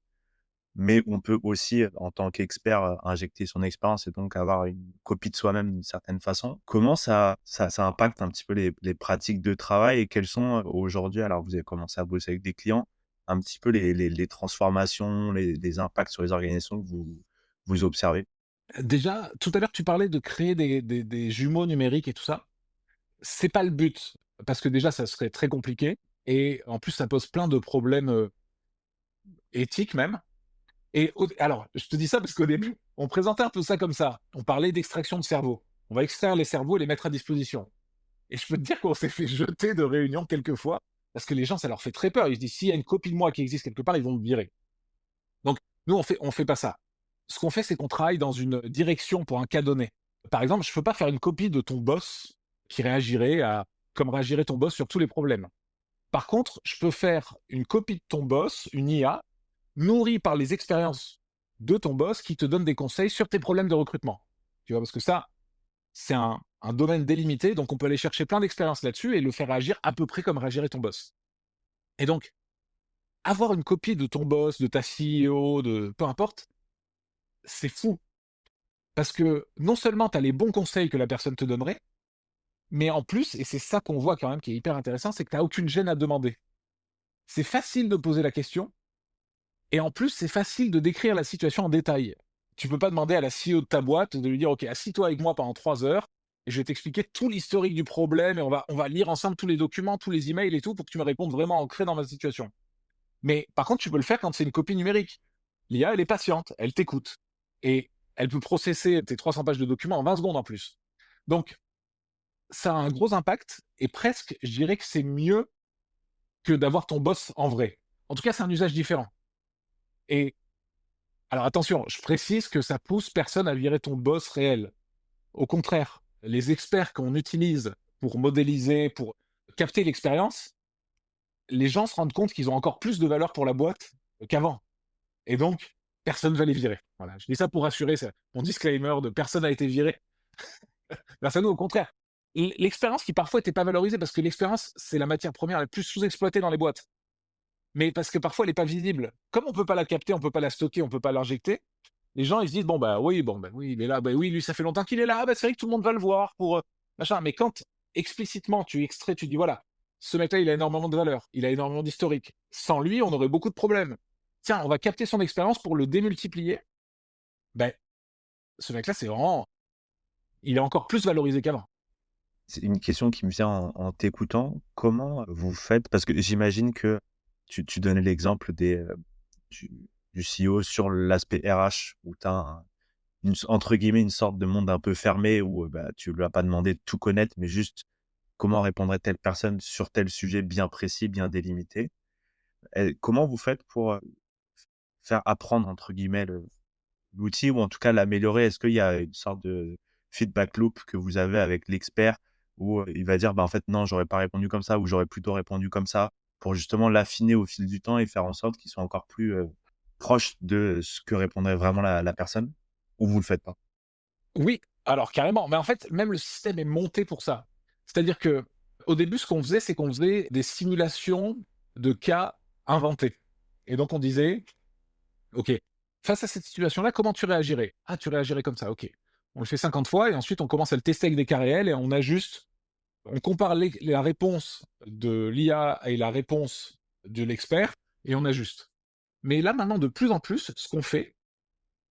Mais on peut aussi, en tant qu'expert, injecter son expérience et donc avoir une copie de soi-même d'une certaine façon. Comment ça impacte un petit peu les pratiques de travail et quelles sont, aujourd'hui, alors vous avez commencé à bosser avec des clients, un petit peu les transformations, les impacts sur les organisations que vous observez? Déjà, tout à l'heure, tu parlais de créer des jumeaux numériques et tout ça. C'est pas le but, parce que déjà, ça serait très compliqué et en plus, ça pose plein de problèmes, éthiques même. Et alors, je te dis ça parce qu'au début, on présentait un peu ça comme ça. On parlait d'extraction de cerveau. On va extraire les cerveaux et les mettre à disposition. Et je peux te dire qu'on s'est fait jeter de réunions quelquefois parce que les gens, ça leur fait très peur. Ils se disent: «S'il y a une copie de moi qui existe quelque part, ils vont me virer». Donc nous, on fait pas ça. Ce qu'on fait, c'est qu'on travaille dans une direction pour un cas donné. Par exemple, je peux pas faire une copie de ton boss qui réagirait comme réagirait ton boss sur tous les problèmes. Par contre, je peux faire une copie de ton boss, une IA, nourrie par les expériences de ton boss qui te donne des conseils sur tes problèmes de recrutement. Tu vois? Parce que ça, c'est un domaine délimité, donc on peut aller chercher plein d'expériences là-dessus et le faire réagir à peu près comme réagirait ton boss. Et donc, avoir une copie de ton boss, de ta CEO, de peu importe, c'est fou. Parce que non seulement tu as les bons conseils que la personne te donnerait, mais en plus, et c'est ça qu'on voit quand même qui est hyper intéressant, c'est que tu as aucune gêne à demander. C'est facile de poser la question. Et en plus, c'est facile de décrire la situation en détail. Tu peux pas demander à la CEO de ta boîte de lui dire: «OK, assis-toi avec moi pendant 3 heures et je vais t'expliquer tout l'historique du problème et on va lire ensemble tous les documents, tous les emails et tout pour que tu me répondes vraiment ancré dans ma situation». Mais par contre, tu peux le faire quand c'est une copie numérique. L'IA, elle est patiente, elle t'écoute. Et elle peut processer tes 300 pages de documents en 20 secondes en plus. Donc, ça a un gros impact et presque, je dirais que c'est mieux que d'avoir ton boss en vrai. En tout cas, c'est un usage différent. Et alors attention, je précise que ça pousse personne à virer ton boss réel. Au contraire, les experts qu'on utilise pour modéliser, pour capter l'expérience, les gens se rendent compte qu'ils ont encore plus de valeur pour la boîte qu'avant. Et donc, personne ne va les virer. Voilà, je dis ça pour rassurer, c'est mon disclaimer de personne n'a été viré. Grâce à nous, au contraire. L'expérience qui parfois n'était pas valorisée, parce que l'expérience, c'est la matière première la plus sous-exploitée dans les boîtes. Mais parce que parfois, elle n'est pas visible. Comme on ne peut pas la capter, on ne peut pas la stocker, on ne peut pas l'injecter, les gens, ils se disent, bon, bah oui, il est là, bah oui, lui, ça fait longtemps qu'il est là, bah c'est vrai que tout le monde va le voir pour machin. Mais quand explicitement tu extrais, tu dis, voilà, ce mec-là, il a énormément de valeur, il a énormément d'historique. Sans lui, on aurait beaucoup de problèmes. Tiens, on va capter son expérience pour le démultiplier. Ben, ce mec-là, c'est vraiment, il est encore plus valorisé qu'avant. C'est une question qui me vient en t'écoutant. Comment vous faites? Parce que j'imagine que tu donnais l'exemple du, du CEO sur l'aspect RH où tu as entre guillemets une sorte de monde un peu fermé où bah, tu lui as pas demandé de tout connaître, mais juste comment répondrait telle personne sur tel sujet bien précis, bien délimité. Et comment vous faites pour faire apprendre entre guillemets l'outil ou en tout cas l'améliorer? Est-ce qu'il y a une sorte de feedback loop que vous avez avec l'expert où, il va dire: «Bah, en fait, non, j'aurais pas répondu comme ça» ou «J'aurais plutôt répondu comme ça», pour justement l'affiner au fil du temps et faire en sorte qu'il soit encore plus, proche de ce que répondrait vraiment la personne? Ou vous le faites pas? Oui, alors carrément. Mais en fait, même le système est monté pour ça. C'est-à-dire que au début, ce qu'on faisait, c'est qu'on faisait des simulations de cas inventés. Et donc on disait, OK, face à cette situation-là, comment tu réagirais? Ah, tu réagirais comme ça, OK. On le fait 50 fois et ensuite on commence à le tester avec des cas réels et on ajuste, on compare la réponse de l'IA et la réponse de l'expert et on ajuste. Mais là, maintenant, de plus en plus, ce qu'on fait,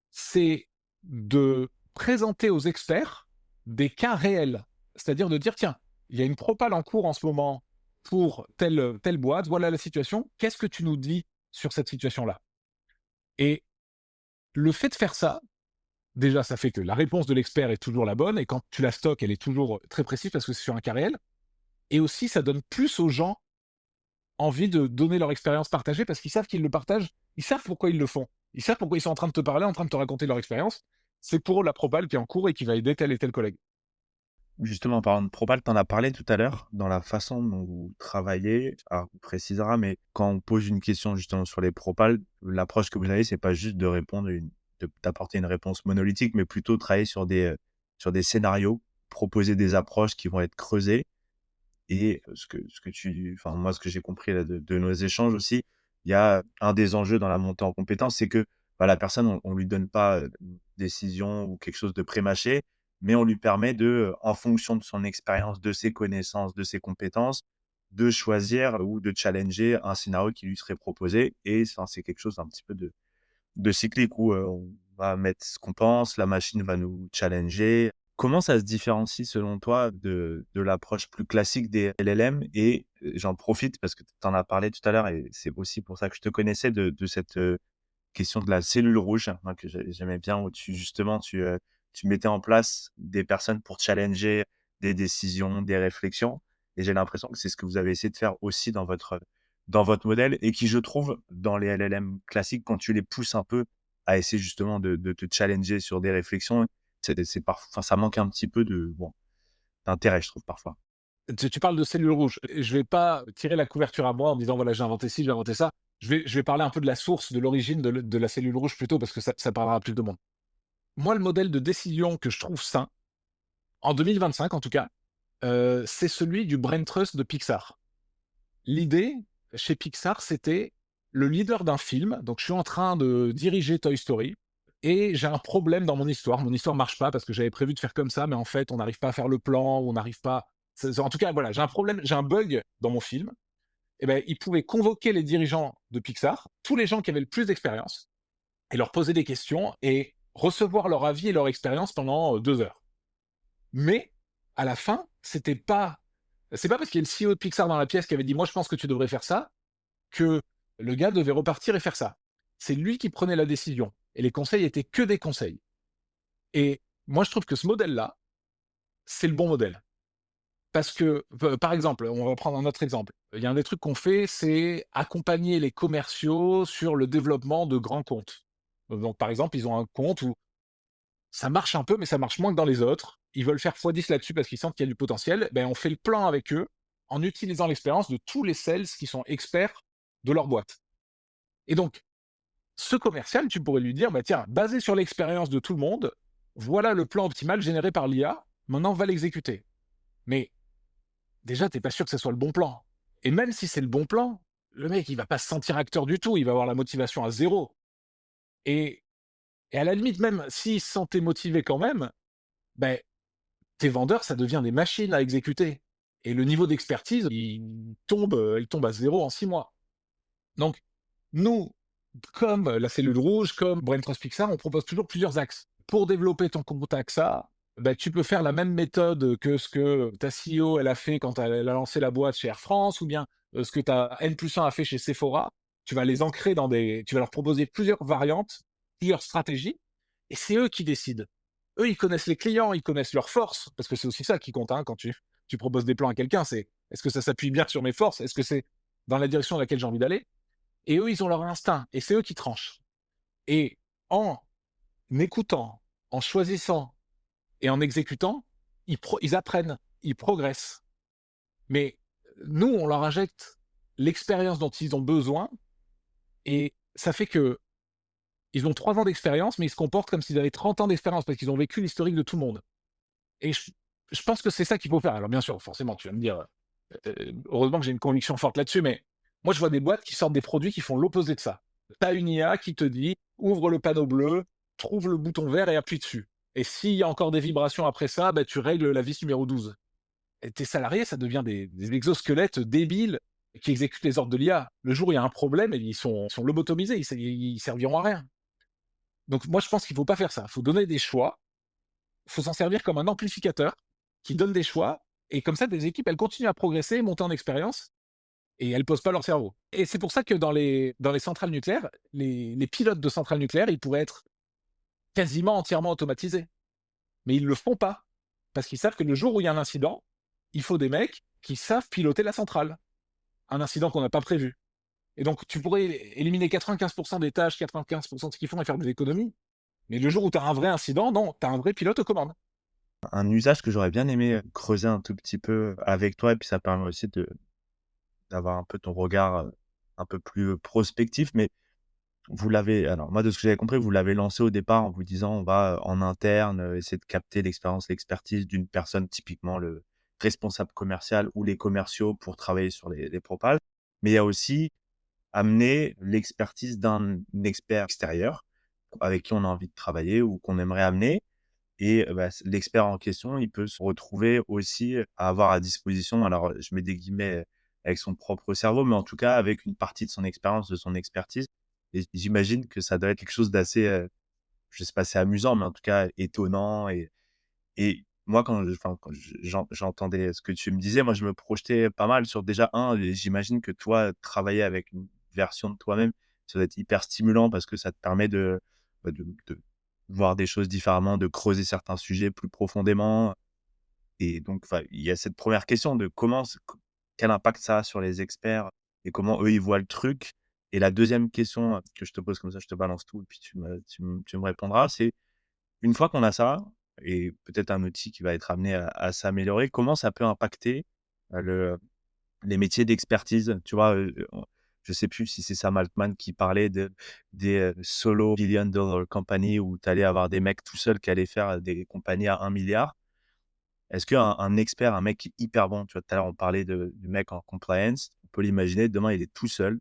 c'est de présenter aux experts des cas réels. C'est-à-dire de dire, tiens, il y a une propale en cours en ce moment pour telle boîte, voilà la situation, qu'est-ce que tu nous dis sur cette situation-là? Et le fait de faire ça, déjà, ça fait que la réponse de l'expert est toujours la bonne et quand tu la stockes, elle est toujours très précise parce que c'est sur un cas réel. Et aussi, ça donne plus aux gens envie de donner leur expérience partagée parce qu'ils savent qu'ils le partagent, ils savent pourquoi ils le font. Ils savent pourquoi ils sont en train de te parler, en train de te raconter leur expérience. C'est pour la propale qui est en cours et qui va aider tel et tel collègue. Justement, en parlant de propal, tu en as parlé tout à l'heure dans la façon dont vous travaillez. Alors, on précisera, mais quand on pose une question justement sur les propals, l'approche que vous avez, c'est pas juste de répondre d'apporter une réponse monolithique, mais plutôt travailler sur des scénarios, proposer des approches qui vont être creusées. Et enfin, moi, ce que j'ai compris là, de nos échanges aussi, il y a un des enjeux dans la montée en compétence, c'est que bah, la personne, on lui donne pas une décision ou quelque chose de prémâché, mais on lui permet de, en fonction de son expérience, de ses connaissances, de ses compétences, de choisir ou de challenger un scénario qui lui serait proposé. Et enfin, c'est quelque chose d'un petit peu de cyclique où on va mettre ce qu'on pense, la machine va nous challenger. Comment ça se différencie selon toi de l'approche plus classique des LLM? Et j'en profite parce que tu en as parlé tout à l'heure et c'est aussi pour ça que je te connaissais de cette, question de la cellule rouge, hein, que j'aimais bien où justement tu mettais en place des personnes pour challenger des décisions, des réflexions et j'ai l'impression que c'est ce que vous avez essayé de faire aussi dans votre modèle et qui je trouve dans les LLM classiques quand tu les pousses un peu à essayer justement de te challenger sur des réflexions, c'est parfois enfin ça manque un petit peu d'intérêt je trouve parfois. Tu parles de cellules rouges. Je vais pas tirer la couverture à moi en disant voilà, j'ai inventé ci, j'ai inventé ça. Je vais parler un peu de la source, de l'origine de la cellule rouge plutôt, parce que ça parlera à plus de monde. Moi, le modèle de décision que je trouve sain, en 2025 en tout cas, c'est celui du brain trust de Pixar. L'idée, chez Pixar, c'était le leader d'un film. Donc, je suis en train de diriger Toy Story et j'ai un problème dans mon histoire. Mon histoire marche pas parce que j'avais prévu de faire comme ça, mais en fait, on n'arrive pas à faire le plan, on n'arrive pas. En tout cas, voilà, j'ai un problème, j'ai un bug dans mon film. Et ben, ils pouvaient convoquer les dirigeants de Pixar, tous les gens qui avaient le plus d'expérience, et leur poser des questions et recevoir leur avis et leur expérience pendant 2 heures. Mais à la fin, c'est pas parce qu'il y a le CEO de Pixar dans la pièce qui avait dit moi je pense que tu devrais faire ça que le gars devait repartir et faire ça. C'est lui qui prenait la décision et les conseils étaient que des conseils. Et moi, je trouve que ce modèle-là, c'est le bon modèle. Parce que, par exemple, on va prendre un autre exemple. Il y a un des trucs qu'on fait, c'est accompagner les commerciaux sur le développement de grands comptes. Donc, par exemple, ils ont un compte où ça marche un peu, mais ça marche moins que dans les autres. Ils veulent faire x10 là-dessus parce qu'ils sentent qu'il y a du potentiel. Ben, on fait le plan avec eux en utilisant l'expérience de tous les sales qui sont experts de leur boîte. Et donc, ce commercial, tu pourrais lui dire, bah tiens, basé sur l'expérience de tout le monde, voilà le plan optimal généré par l'IA, maintenant on va l'exécuter. Mais déjà, t'es pas sûr que ce soit le bon plan. Et même si c'est le bon plan, le mec, il va pas se sentir acteur du tout, il va avoir la motivation à zéro. Et, et à la limite, même s'il se sentait motivé quand même, ben, tes vendeurs, ça devient des machines à exécuter. Et le niveau d'expertise, il tombe à zéro en 6 mois. Donc, nous, comme la cellule rouge, comme Brain Trust Pixar, on propose toujours plusieurs axes. Pour développer ton compte AXA, bah, tu peux faire la même méthode que ce que ta CEO elle a fait quand elle a lancé la boîte chez Air France, ou bien ce que ta N+1 a fait chez Sephora. Tu vas les ancrer tu vas leur proposer plusieurs variantes, plusieurs stratégies, et c'est eux qui décident. Eux, ils connaissent les clients, ils connaissent leurs forces, parce que c'est aussi ça qui compte hein, quand tu proposes des plans à quelqu'un, c'est est-ce que ça s'appuie bien sur mes forces, est-ce que c'est dans la direction dans laquelle j'ai envie d'aller, et eux, ils ont leur instinct, et c'est eux qui tranchent. Et en écoutant, en choisissant et en exécutant, ils apprennent, ils progressent. Mais nous, on leur injecte l'expérience dont ils ont besoin, et ça fait que ils ont 3 ans d'expérience, mais ils se comportent comme s'ils avaient 30 ans d'expérience, parce qu'ils ont vécu l'historique de tout le monde. Et je pense que c'est ça qu'il faut faire. Alors bien sûr, forcément, tu vas me dire, heureusement que j'ai une conviction forte là-dessus, mais moi, je vois des boîtes qui sortent des produits qui font l'opposé de ça. Tu as une IA qui te dit: «Ouvre le panneau bleu, trouve le bouton vert et appuie dessus. Et s'il y a encore des vibrations après ça, bah, tu règles la vis numéro 12». Et tes salariés, ça devient des exosquelettes débiles qui exécutent les ordres de l'IA. Le jour où il y a un problème, ils sont lobotomisés, ils serviront à rien. Donc moi, je pense qu'il ne faut pas faire ça. Il faut donner des choix, il faut s'en servir comme un amplificateur qui donne des choix, et comme ça, des équipes, elles continuent à progresser, monter en expérience, et elles posent pas leur cerveau. Et c'est pour ça que dans les centrales nucléaires, les pilotes de centrales nucléaires, ils pourraient être quasiment entièrement automatisés. Mais ils le font pas. Parce qu'ils savent que le jour où il y a un incident, il faut des mecs qui savent piloter la centrale. Un incident qu'on n'a pas prévu. Et donc, tu pourrais éliminer 95% des tâches, 95% de ce qu'ils font et faire des économies. Mais le jour où tu as un vrai incident, non, tu as un vrai pilote aux commandes. Un usage que j'aurais bien aimé creuser un tout petit peu avec toi, et puis ça permet aussi d'avoir un peu ton regard un peu plus prospectif. Mais vous l'avez, alors moi, de ce que j'avais compris, vous l'avez lancé au départ en vous disant, on va en interne essayer de capter l'expérience, l'expertise d'une personne, typiquement le responsable commercial ou les commerciaux pour travailler sur les propals. Mais il y a aussi amener l'expertise d'un expert extérieur avec qui on a envie de travailler ou qu'on aimerait amener. Et bah, l'expert en question, il peut se retrouver aussi à avoir à disposition, alors je mets des guillemets, avec son propre cerveau, mais en tout cas avec une partie de son expérience, de son expertise. Et j'imagine que ça doit être quelque chose d'assez, je sais pas si c'est amusant, mais en tout cas étonnant. Et moi, quand j'entendais ce que tu me disais, moi, je me projetais pas mal sur déjà j'imagine que toi, travailler avec une version de toi-même, ça doit être hyper stimulant parce que ça te permet de voir des choses différemment, de creuser certains sujets plus profondément. Et donc, enfin, il y a cette première question de quel impact ça a sur les experts et comment eux, ils voient le truc. Et la deuxième question que je te pose comme ça, je te balance tout et puis tu me répondras, c'est une fois qu'on a ça et peut-être un outil qui va être amené à s'améliorer, comment ça peut impacter, les métiers d'expertise? Tu vois, je sais plus si c'est Sam Altman qui parlait des solo billion dollar company où tu allais avoir des mecs tout seuls qui allaient faire des compagnies à 1 milliard. Est-ce qu'un expert, un mec hyper bon, tu vois, tout à l'heure on parlait du mec en compliance, on peut l'imaginer, demain il est tout seul,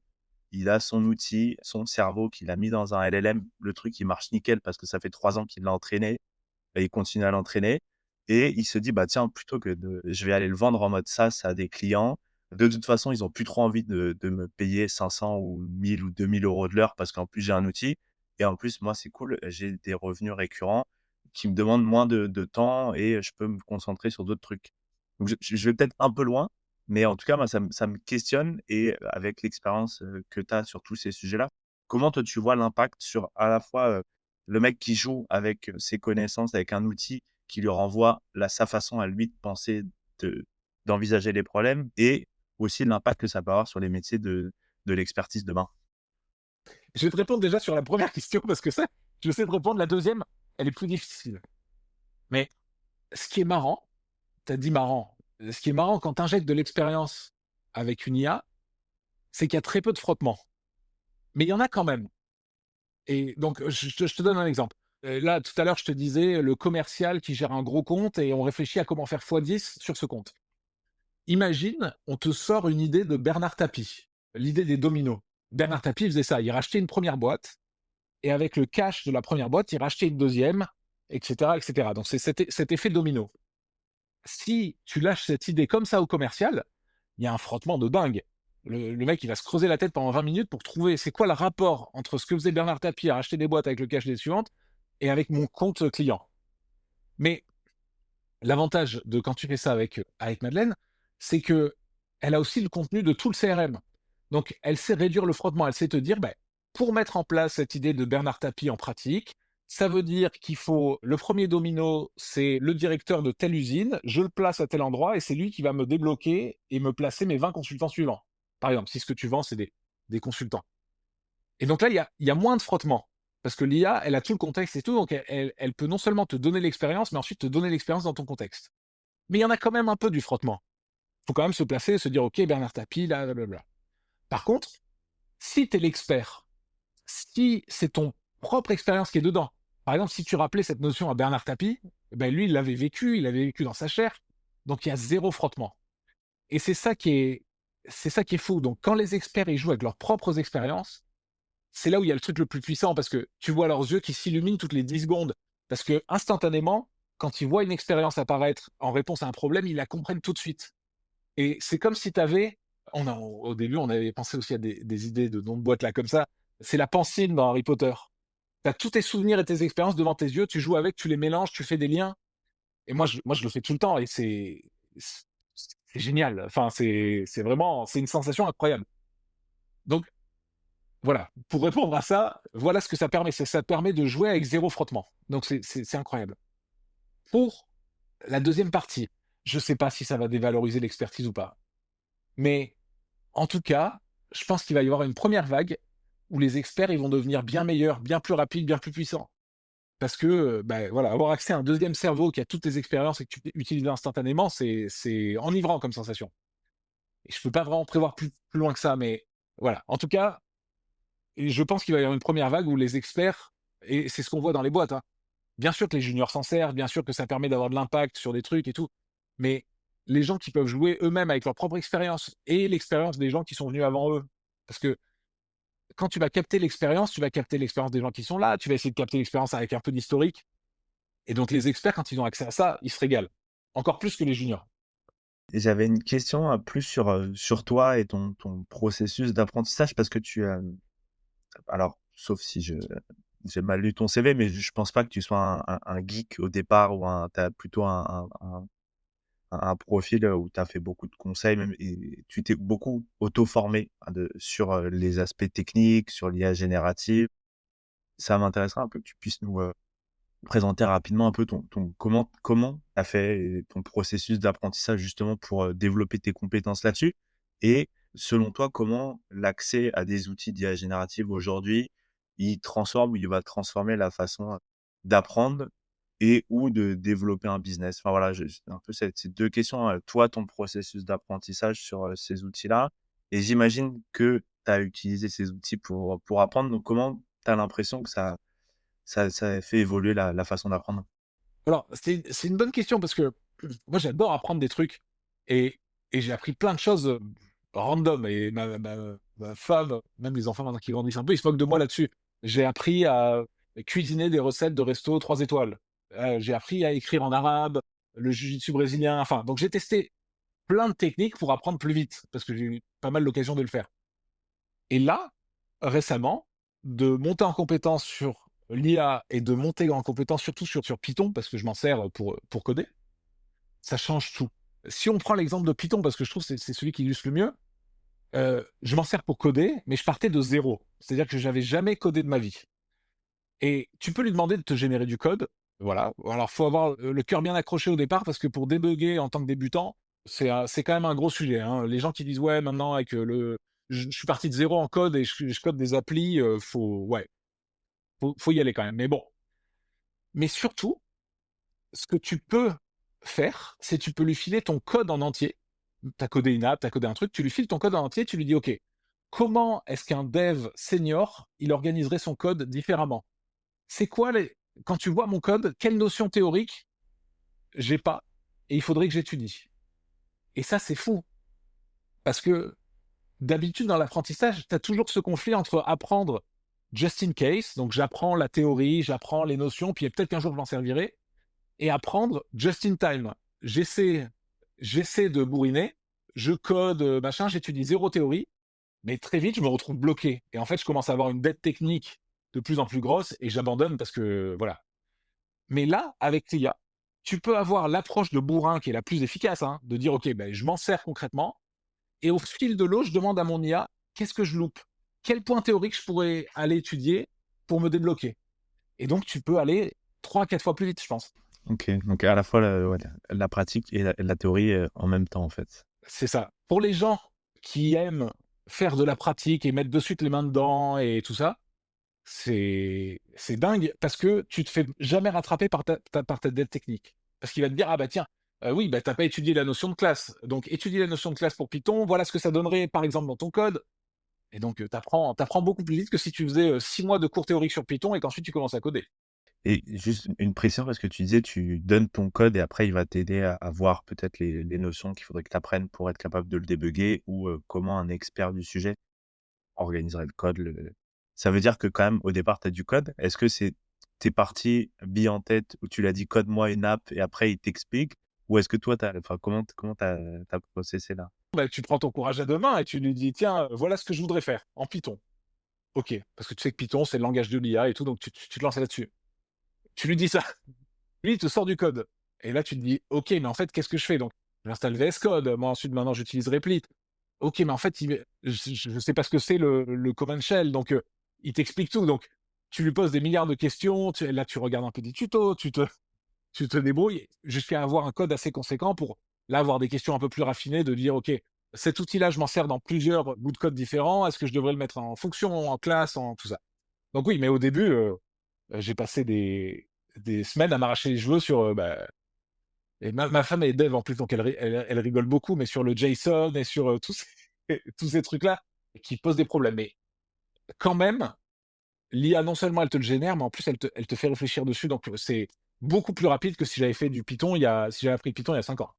il a son outil, son cerveau qu'il a mis dans un LLM, le truc il marche nickel parce que ça fait 3 ans qu'il l'a entraîné, et il continue à l'entraîner et il se dit: «Bah, tiens, plutôt que je vais aller le vendre en mode SaaS à des clients. De toute façon, ils ont plus trop envie de me payer 500 ou 1 000 ou 2 000 € de l'heure parce qu'en plus j'ai un outil et en plus moi c'est cool, j'ai des revenus récurrents qui me demandent moins de temps et je peux me concentrer sur d'autres trucs». Donc je vais peut-être un peu loin, Mais en tout cas, moi, ça me questionne et avec l'expérience, que tu as sur tous ces sujets-là, comment toi tu vois l'impact sur à la fois, le mec qui joue avec, ses connaissances, avec un outil qui lui renvoie sa façon à lui de penser, de d'envisager les problèmes et aussi l'impact que ça peut avoir sur les métiers de l'expertise demain? Je vais te répondre déjà sur la première question parce que ça, je sais te répondre. La deuxième, elle est plus difficile. Mais ce qui est marrant, tu as dit marrant, ce qui est marrant quand tu injectes de l'expérience avec une IA, c'est qu'il y a très peu de frottement. Mais il y en a quand même. Et donc, je te donne un exemple. Là, tout à l'heure, je te disais le commercial qui gère un gros compte et on réfléchit à comment faire x10 sur ce compte. Imagine, on te sort une idée de Bernard Tapie, l'idée des dominos. Bernard Tapie faisait ça, il rachetait une première boîte et avec le cash de la première boîte, il rachetait une deuxième, etc., etc. Donc c'est cet effet domino. Si tu lâches cette idée comme ça au commercial, il y a un frottement de dingue. Le mec, il va se creuser la tête pendant 20 minutes pour trouver c'est quoi le rapport entre ce que faisait Bernard Tapie à racheter des boîtes avec le cash des suivantes et avec mon compte client. Mais l'avantage de quand tu fais ça avec Madeleine, c'est que elle a aussi le contenu de tout le CRM. Donc, elle sait réduire le frottement. Elle sait te dire, ben, pour mettre en place cette idée de Bernard Tapie en pratique, ça veut dire qu'il faut le premier domino, c'est le directeur de telle usine, je le place à tel endroit et c'est lui qui va me débloquer et me placer mes 20 consultants suivants. Par exemple, si ce que tu vends, c'est des consultants. Et donc là, il y a moins de frottement. Parce que l'IA, elle a tout le contexte et tout, donc elle peut non seulement te donner l'expérience, mais ensuite te donner l'expérience dans ton contexte. Mais il y en a quand même un peu du frottement. Il faut quand même se placer, se dire, OK, Bernard Tapie, là, blablabla. Par contre, si tu es l'expert, si c'est ton propre expérience qui est dedans, par exemple, si tu rappelais cette notion à Bernard Tapie, eh ben lui, il l'avait vécu dans sa chair, donc il y a zéro frottement. Et c'est ça qui est fou. Donc quand les experts ils jouent avec leurs propres expériences, c'est là où il y a le truc le plus puissant parce que tu vois leurs yeux qui s'illuminent toutes les 10 secondes. Parce que instantanément, quand ils voient une expérience apparaître en réponse à un problème, ils la comprennent tout de suite. Et c'est comme si tu avais, au début, on avait pensé aussi à des idées de noms de boîtes là comme ça. C'est la pensine dans Harry Potter. Tu as tous tes souvenirs et tes expériences devant tes yeux, tu joues avec, tu les mélanges, tu fais des liens. Et moi, je le fais tout le temps et c'est génial. Enfin, c'est vraiment, c'est une sensation incroyable. Donc, voilà, pour répondre à ça, voilà ce que ça permet. Ça te permet de jouer avec zéro frottement. Donc c'est incroyable. Pour la deuxième partie, je ne sais pas si ça va dévaloriser l'expertise ou pas. Mais en tout cas, je pense qu'il va y avoir une première vague où les experts ils vont devenir bien meilleurs, bien plus rapides, bien plus puissants. Parce que bah, voilà, avoir accès à un deuxième cerveau qui a toutes tes expériences et que tu peux utiliser instantanément, c'est enivrant comme sensation. Et je ne peux pas vraiment prévoir plus loin que ça, mais voilà. En tout cas, et je pense qu'il va y avoir une première vague où les experts, et c'est ce qu'on voit dans les boîtes, hein. Bien sûr que les juniors s'en servent, bien sûr que ça permet d'avoir de l'impact sur des trucs et tout, mais les gens qui peuvent jouer eux-mêmes avec leur propre expérience et l'expérience des gens qui sont venus avant eux. Parce que quand tu vas capter l'expérience, tu vas capter l'expérience des gens qui sont là, tu vas essayer de capter l'expérience avec un peu d'historique. Et donc les experts, quand ils ont accès à ça, ils se régalent. Encore plus que les juniors. Et j'avais une question, plus sur toi et ton processus d'apprentissage parce que alors, sauf si j'ai mal lu ton CV, mais je pense pas que tu sois un geek au départ ou tu as plutôt un profil, où tu as fait beaucoup de conseils même et tu t'es beaucoup auto-formé sur, les aspects techniques, sur l'IA générative. Ça m'intéresserait un peu que tu puisses nous, présenter rapidement un peu comment tu as fait ton processus d'apprentissage justement pour, développer tes compétences là-dessus? Et selon toi, comment l'accès à des outils d'IA générative aujourd'hui, il transforme ou il va transformer la façon, d'apprendre et ou de développer un business? Enfin voilà, j'ai un peu ces 2 questions, toi, ton processus d'apprentissage sur, ces outils-là et j'imagine que tu as utilisé ces outils pour apprendre, donc comment tu as l'impression que ça fait évoluer la façon d'apprendre? Alors, c'est une bonne question parce que moi, j'adore apprendre des trucs et, et j'ai appris plein de choses random. Et ma femme, même les enfants maintenant qui grandissent un peu, ils se moquent de moi là-dessus. J'ai appris à cuisiner des recettes de resto 3 étoiles. J'ai appris à écrire en arabe, le jiu-jitsu brésilien. Enfin, donc j'ai testé plein de techniques pour apprendre plus vite parce que j'ai eu pas mal l'occasion de le faire. Et là, récemment, de monter en compétence sur l'IA et de monter en compétence surtout sur Python, parce que je m'en sers pour coder, ça change tout. Si on prend l'exemple de Python, parce que je trouve que c'est celui qui illustre le mieux, je m'en sers pour coder, mais je partais de 0. C'est-à-dire que j'avais jamais codé de ma vie. Et tu peux lui demander de te générer du code, voilà. Alors, faut avoir, le cœur bien accroché au départ parce que pour débugger en tant que débutant, c'est quand même un gros sujet, hein. Les gens qui disent: «Ouais, maintenant avec, le je suis parti de 0 en code et je code des applis», faut y aller quand même. Mais bon, mais surtout, ce que tu peux faire, c'est tu peux lui filer ton code en entier. Tu as codé une app, tu as codé un truc, tu lui files ton code en entier, tu lui dis: «OK, comment est-ce qu'un dev senior, il organiserait son code différemment? C'est quoi les Quand tu vois mon code, quelles notions théoriques j'ai pas et il faudrait que j'étudie?» Et ça, c'est fou parce que d'habitude, dans l'apprentissage, tu as toujours ce conflit entre apprendre just in case, donc j'apprends la théorie, j'apprends les notions, puis peut-être qu'un jour je m'en servirai, et apprendre just in time. J'essaie j'essaie de bourriner, je code, machin, j'étudie zéro théorie, mais très vite, je me retrouve bloqué et en fait, je commence à avoir une dette technique de plus en plus grosse et j'abandonne parce que voilà. Mais là, avec l'IA, tu peux avoir l'approche de bourrin qui est la plus efficace, hein, de dire: «OK, ben, je m'en sers concrètement et au fil de l'eau, je demande à mon IA: "Qu'est-ce que je loupe? Quel point théorique je pourrais aller étudier pour me débloquer?" Et donc tu peux aller 3, 4 fois plus vite, je pense. OK, donc à la fois ouais, la pratique et la théorie, en même temps, en fait. C'est ça. Pour les gens qui aiment faire de la pratique et mettre de suite les mains dedans et tout ça, c'est dingue parce que tu te fais jamais rattraper par ta dette technique. Parce qu'il va te dire: «Ah bah tiens, oui, bah, tu as pas étudié la notion de classe. Donc étudier la notion de classe pour Python, voilà ce que ça donnerait par exemple dans ton code». Et donc, tu apprends beaucoup plus vite que si tu faisais, 6 mois de cours théoriques sur Python et qu'ensuite tu commences à coder. Et juste une précision parce que tu disais, tu donnes ton code et après il va t'aider à voir peut-être les notions qu'il faudrait que tu apprennes pour être capable de le débugger ou, comment un expert du sujet organiserait le code, ça veut dire que quand même au départ tu as du code? Est-ce que tu parti bille en tête où tu l'as dit: «Code-moi une app» et après il t'explique? Ou est-ce que toi enfin comment tu processé là? Bah, tu prends ton courage à 2 mains et tu lui dis: «Tiens, voilà ce que je voudrais faire en Python». OK, parce que tu sais que Python, c'est le langage de l'IA et tout, donc tu te lances là-dessus. Tu lui dis ça, lui, il te sort du code et là, tu te dis: «OK, mais en fait, qu'est-ce que je fais?» Donc j'installe VS Code, moi ensuite maintenant j'utilise Replit. OK, mais en fait, je sais pas ce que c'est le command shell, donc il t'explique tout, donc tu lui poses des milliards de questions, tu regardes un peu des tutos, tu te débrouilles jusqu'à avoir un code assez conséquent pour, là, avoir des questions un peu plus raffinées, de dire: «OK, cet outil-là, je m'en sers dans plusieurs bouts de code différents. Est-ce que je devrais le mettre en fonction, en classe, en tout ça?» Donc oui, mais au début, j'ai passé des semaines à m'arracher les cheveux sur, et ma femme est dev en plus, donc elle rigole beaucoup, mais sur le JSON et sur, tous ces tous ces trucs-là qui posent des problèmes. Mais quand même, l'IA, non seulement elle te le génère, mais en plus elle te fait réfléchir dessus, donc c'est beaucoup plus rapide que si j'avais fait du Python si j'avais appris Python il y a 5 ans.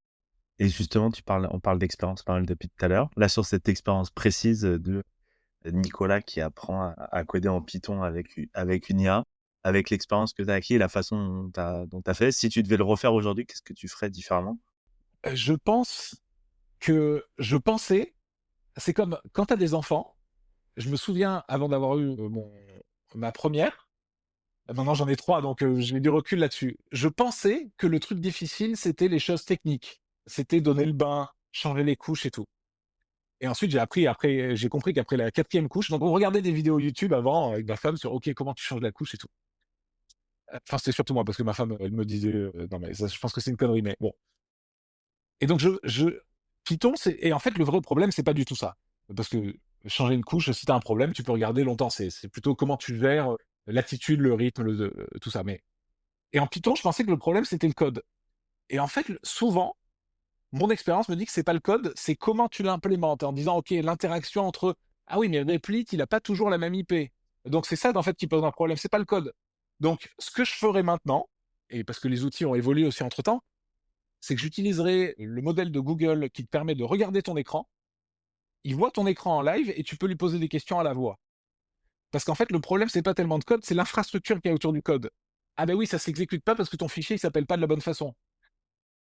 Et justement on parle d'expérience pas mal depuis tout à l'heure. Là, sur cette expérience précise, de Nicolas qui apprend à coder en Python avec une IA, avec l'expérience que tu as acquis et la façon dont tu as fait, si tu devais le refaire aujourd'hui, qu'est-ce que tu ferais différemment? Je pense que je pensais c'est comme quand tu as des enfants, je me souviens avant d'avoir eu, ma première. Maintenant j'en ai 3, donc j'ai du recul là-dessus. Je pensais que le truc difficile, c'était les choses techniques. C'était donner le bain, changer les couches et tout. Et ensuite j'ai compris qu'après la 4e couche, donc on regardait des vidéos YouTube avant avec ma femme sur: «OK, comment tu changes la couche et tout». Enfin, c'était surtout moi parce que ma femme, elle me disait, non mais ça je pense que c'est une connerie, mais bon. Et donc je Python, et en fait le vrai problème, c'est pas du tout ça. Parce que changer une couche, si tu as un problème, tu peux regarder longtemps. C'est plutôt comment tu gères, l'attitude, le rythme, tout ça. Mais et en Python, je pensais que le problème, c'était le code. Et en fait, souvent, mon expérience me dit que c'est pas le code, c'est comment tu l'implémentes en disant: «OK, l'interaction entre ah oui, mais Replit, il a pas toujours la même IP. Donc c'est ça, en fait, qui pose un problème, c'est pas le code». Donc ce que je ferai maintenant, et parce que les outils ont évolué aussi entre temps, c'est que j'utiliserai le modèle de Google qui te permet de regarder ton écran. Il voit ton écran en live et tu peux lui poser des questions à la voix. Parce qu'en fait, le problème, c'est pas tellement de code, c'est l'infrastructure qu'il y a autour du code. Ah ben oui, ça s'exécute pas parce que ton fichier, il s'appelle pas de la bonne façon.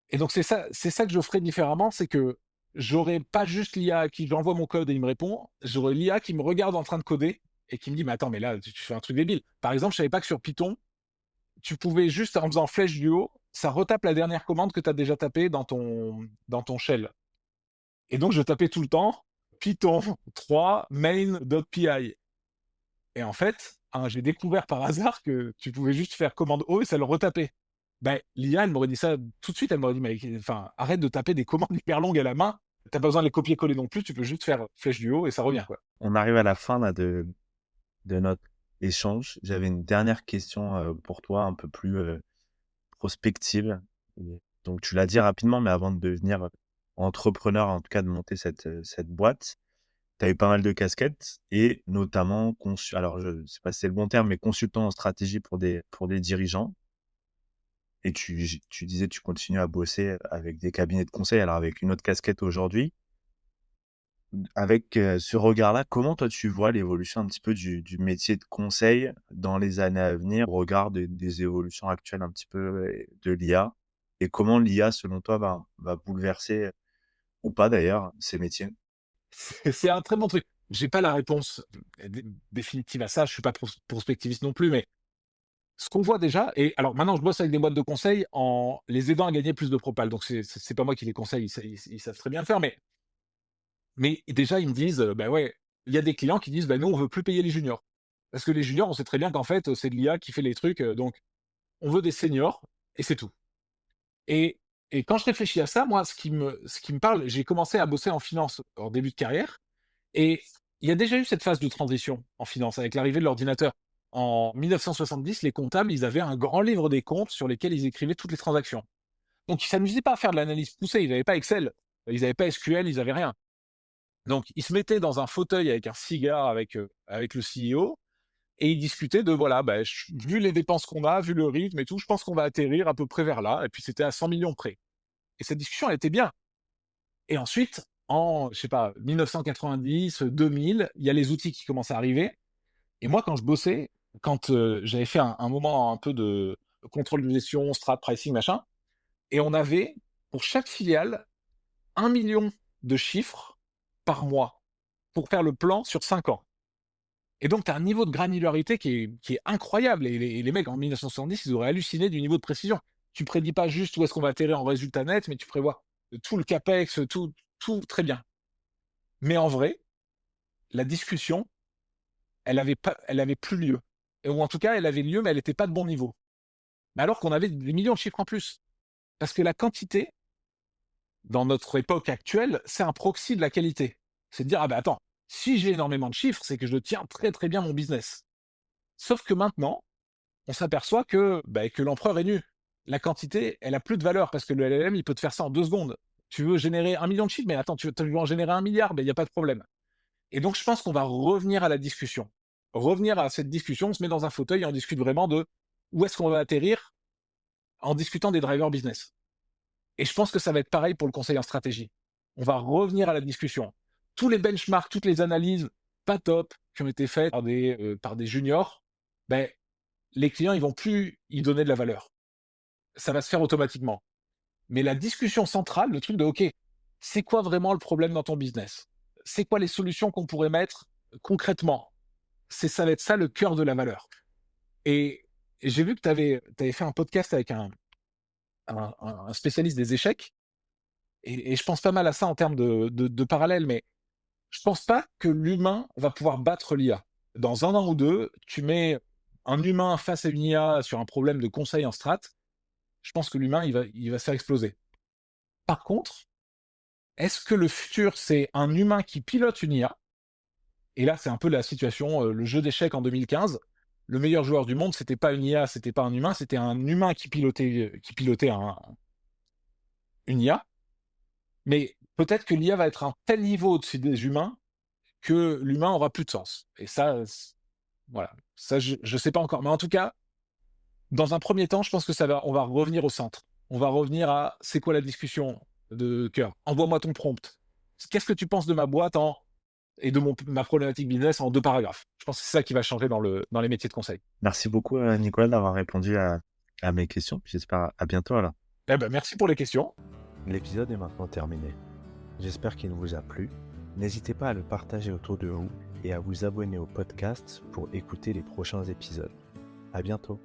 Et donc c'est ça que je ferais différemment, c'est que j'aurais pas juste l'IA à qui j'envoie mon code et il me répond, j'aurais l'IA qui me regarde en train de coder et qui me dit: «Mais attends, mais là, tu fais un truc débile». Par exemple, je savais pas que sur Python, tu pouvais juste en faisant flèche du haut, ça retape la dernière commande que tu as déjà tapée dans ton shell. Et donc je tapais tout le temps Python 3 main.py. Et en fait, j'ai découvert par hasard que tu pouvais juste faire commande O et ça le retapait. Ben, l'IA, elle m'aurait dit ça tout de suite, elle m'aurait dit: «Mais enfin, arrête de taper des commandes hyper longues à la main, tu pas besoin de les copier-coller non plus, tu peux juste faire flèche du haut et ça revient, quoi». On arrive à la fin là de notre échange. J'avais une dernière question pour toi, un peu plus prospective. Donc, tu l'as dit rapidement, mais avant de devenir entrepreneur, en tout cas de monter cette boîte, tu as eu pas mal de casquettes et notamment, alors je ne sais pas si c'est le bon terme, mais consultant en stratégie pour des dirigeants. Et tu disais, tu continues à bosser avec des cabinets de conseil, alors avec une autre casquette aujourd'hui. Avec ce regard-là, comment toi tu vois l'évolution un petit peu du métier de conseil dans les années à venir au regard des évolutions actuelles un petit peu de l'IA? Et comment l'IA, selon toi, va bouleverser, ou pas d'ailleurs, ces métiers? C'est un très bon truc. J'ai pas la réponse définitive à ça, je suis pas prospectiviste non plus, mais ce qu'on voit déjà, et alors maintenant je bosse avec des boîtes de conseil en les aidant à gagner plus de propal, donc c'est pas moi qui les conseille, ils savent très bien le faire, mais déjà ils me disent, bah, ouais, il y a des clients qui disent: «Bah, nous on veut plus payer les juniors». Parce que les juniors, on sait très bien qu'en fait, c'est de l'IA qui fait les trucs, donc on veut des seniors et c'est tout. Et quand je réfléchis à ça, moi ce qui me parle, j'ai commencé à bosser en finance en début de carrière. Et il y a déjà eu cette phase de transition en finance avec l'arrivée de l'ordinateur. En 1970, les comptables, ils avaient un grand livre des comptes sur lesquels ils écrivaient toutes les transactions. Donc ils s'amusaient pas à faire de l'analyse poussée, ils n'avaient pas Excel, ils n'avaient pas SQL, ils n'avaient rien. Donc ils se mettaient dans un fauteuil avec un cigare avec le CEO et ils discutaient de voilà, bah, vu les dépenses qu'on a, vu le rythme et tout, je pense qu'on va atterrir à peu près vers là. Et puis c'était à 100 millions près. Et cette discussion, elle était bien. Et ensuite, en, je sais pas, 1990, 2000, il y a les outils qui commencent à arriver. Et moi, quand je bossais, quand j'avais fait un moment un peu de contrôle de gestion, strat, pricing, machin, et on avait, pour chaque filiale, 1 million de chiffres par mois pour faire le plan sur 5 ans. Et donc, tu as un niveau de granularité qui est incroyable. Et les mecs, en 1970, ils auraient halluciné du niveau de précision. Tu prédis pas juste où est-ce qu'on va atterrir en résultat net, mais tu prévois tout le capex, tout très bien. Mais en vrai, la discussion, elle avait plus lieu. Ou en tout cas, elle avait lieu, mais elle était pas de bon niveau. Mais alors qu'on avait des millions de chiffres en plus. Parce que la quantité, dans notre époque actuelle, c'est un proxy de la qualité. C'est de dire: «Ah bah, attends, si j'ai énormément de chiffres, c'est que je tiens très, très bien mon business». Sauf que maintenant, on s'aperçoit que l'empereur est nu. La quantité, elle a plus de valeur parce que le LLM, il peut te faire ça en 2 secondes. Tu veux générer 1 million de chiffres, mais attends, tu veux en générer 1 milliard, mais il y a pas de problème. Et donc, je pense qu'on va revenir à la discussion. Revenir à cette discussion, on se met dans un fauteuil et on discute vraiment de où est-ce qu'on va atterrir en discutant des drivers business. Et je pense que ça va être pareil pour le conseil en stratégie. On va revenir à la discussion. Tous les benchmarks, toutes les analyses pas top qui ont été faites par des juniors, ben, les clients, ils vont plus y donner de la valeur. Ça va se faire automatiquement. Mais la discussion centrale, le truc de OK, c'est quoi vraiment le problème dans ton business? C'est quoi les solutions qu'on pourrait mettre concrètement? Ça va être ça le cœur de la valeur. Et j'ai vu que tu avais fait un podcast avec un spécialiste des échecs, et je pense pas mal à ça en termes de parallèle, mais je pense pas que l'humain va pouvoir battre l'IA. Dans 1 an ou 2, tu mets un humain face à une IA sur un problème de conseil en strat, je pense que l'humain, il va se faire exploser. Par contre, est-ce que le futur, c'est un humain qui pilote une IA? Et là, c'est un peu la situation, le jeu d'échecs en 2015. Le meilleur joueur du monde, c'était pas une IA, c'était pas un humain, c'était un humain qui pilotait une IA. Mais peut-être que l'IA va être à un tel niveau au-dessus des humains que l'humain aura plus de sens. Et ça, voilà, ça je sais pas encore. Mais en tout cas, dans un premier temps, je pense que on va revenir au centre. On va revenir à c'est quoi la discussion de cœur. Envoie-moi ton prompt. Qu'est-ce que tu penses de ma boîte et de ma problématique business en 2 paragraphes. Je pense que c'est ça qui va changer dans les métiers de conseil. Merci beaucoup, Nicolas, d'avoir répondu à mes questions. Puis j'espère à bientôt alors. Eh ben, merci pour les questions. L'épisode est maintenant terminé. J'espère qu'il vous a plu. N'hésitez pas à le partager autour de vous et à vous abonner au podcast pour écouter les prochains épisodes. À bientôt.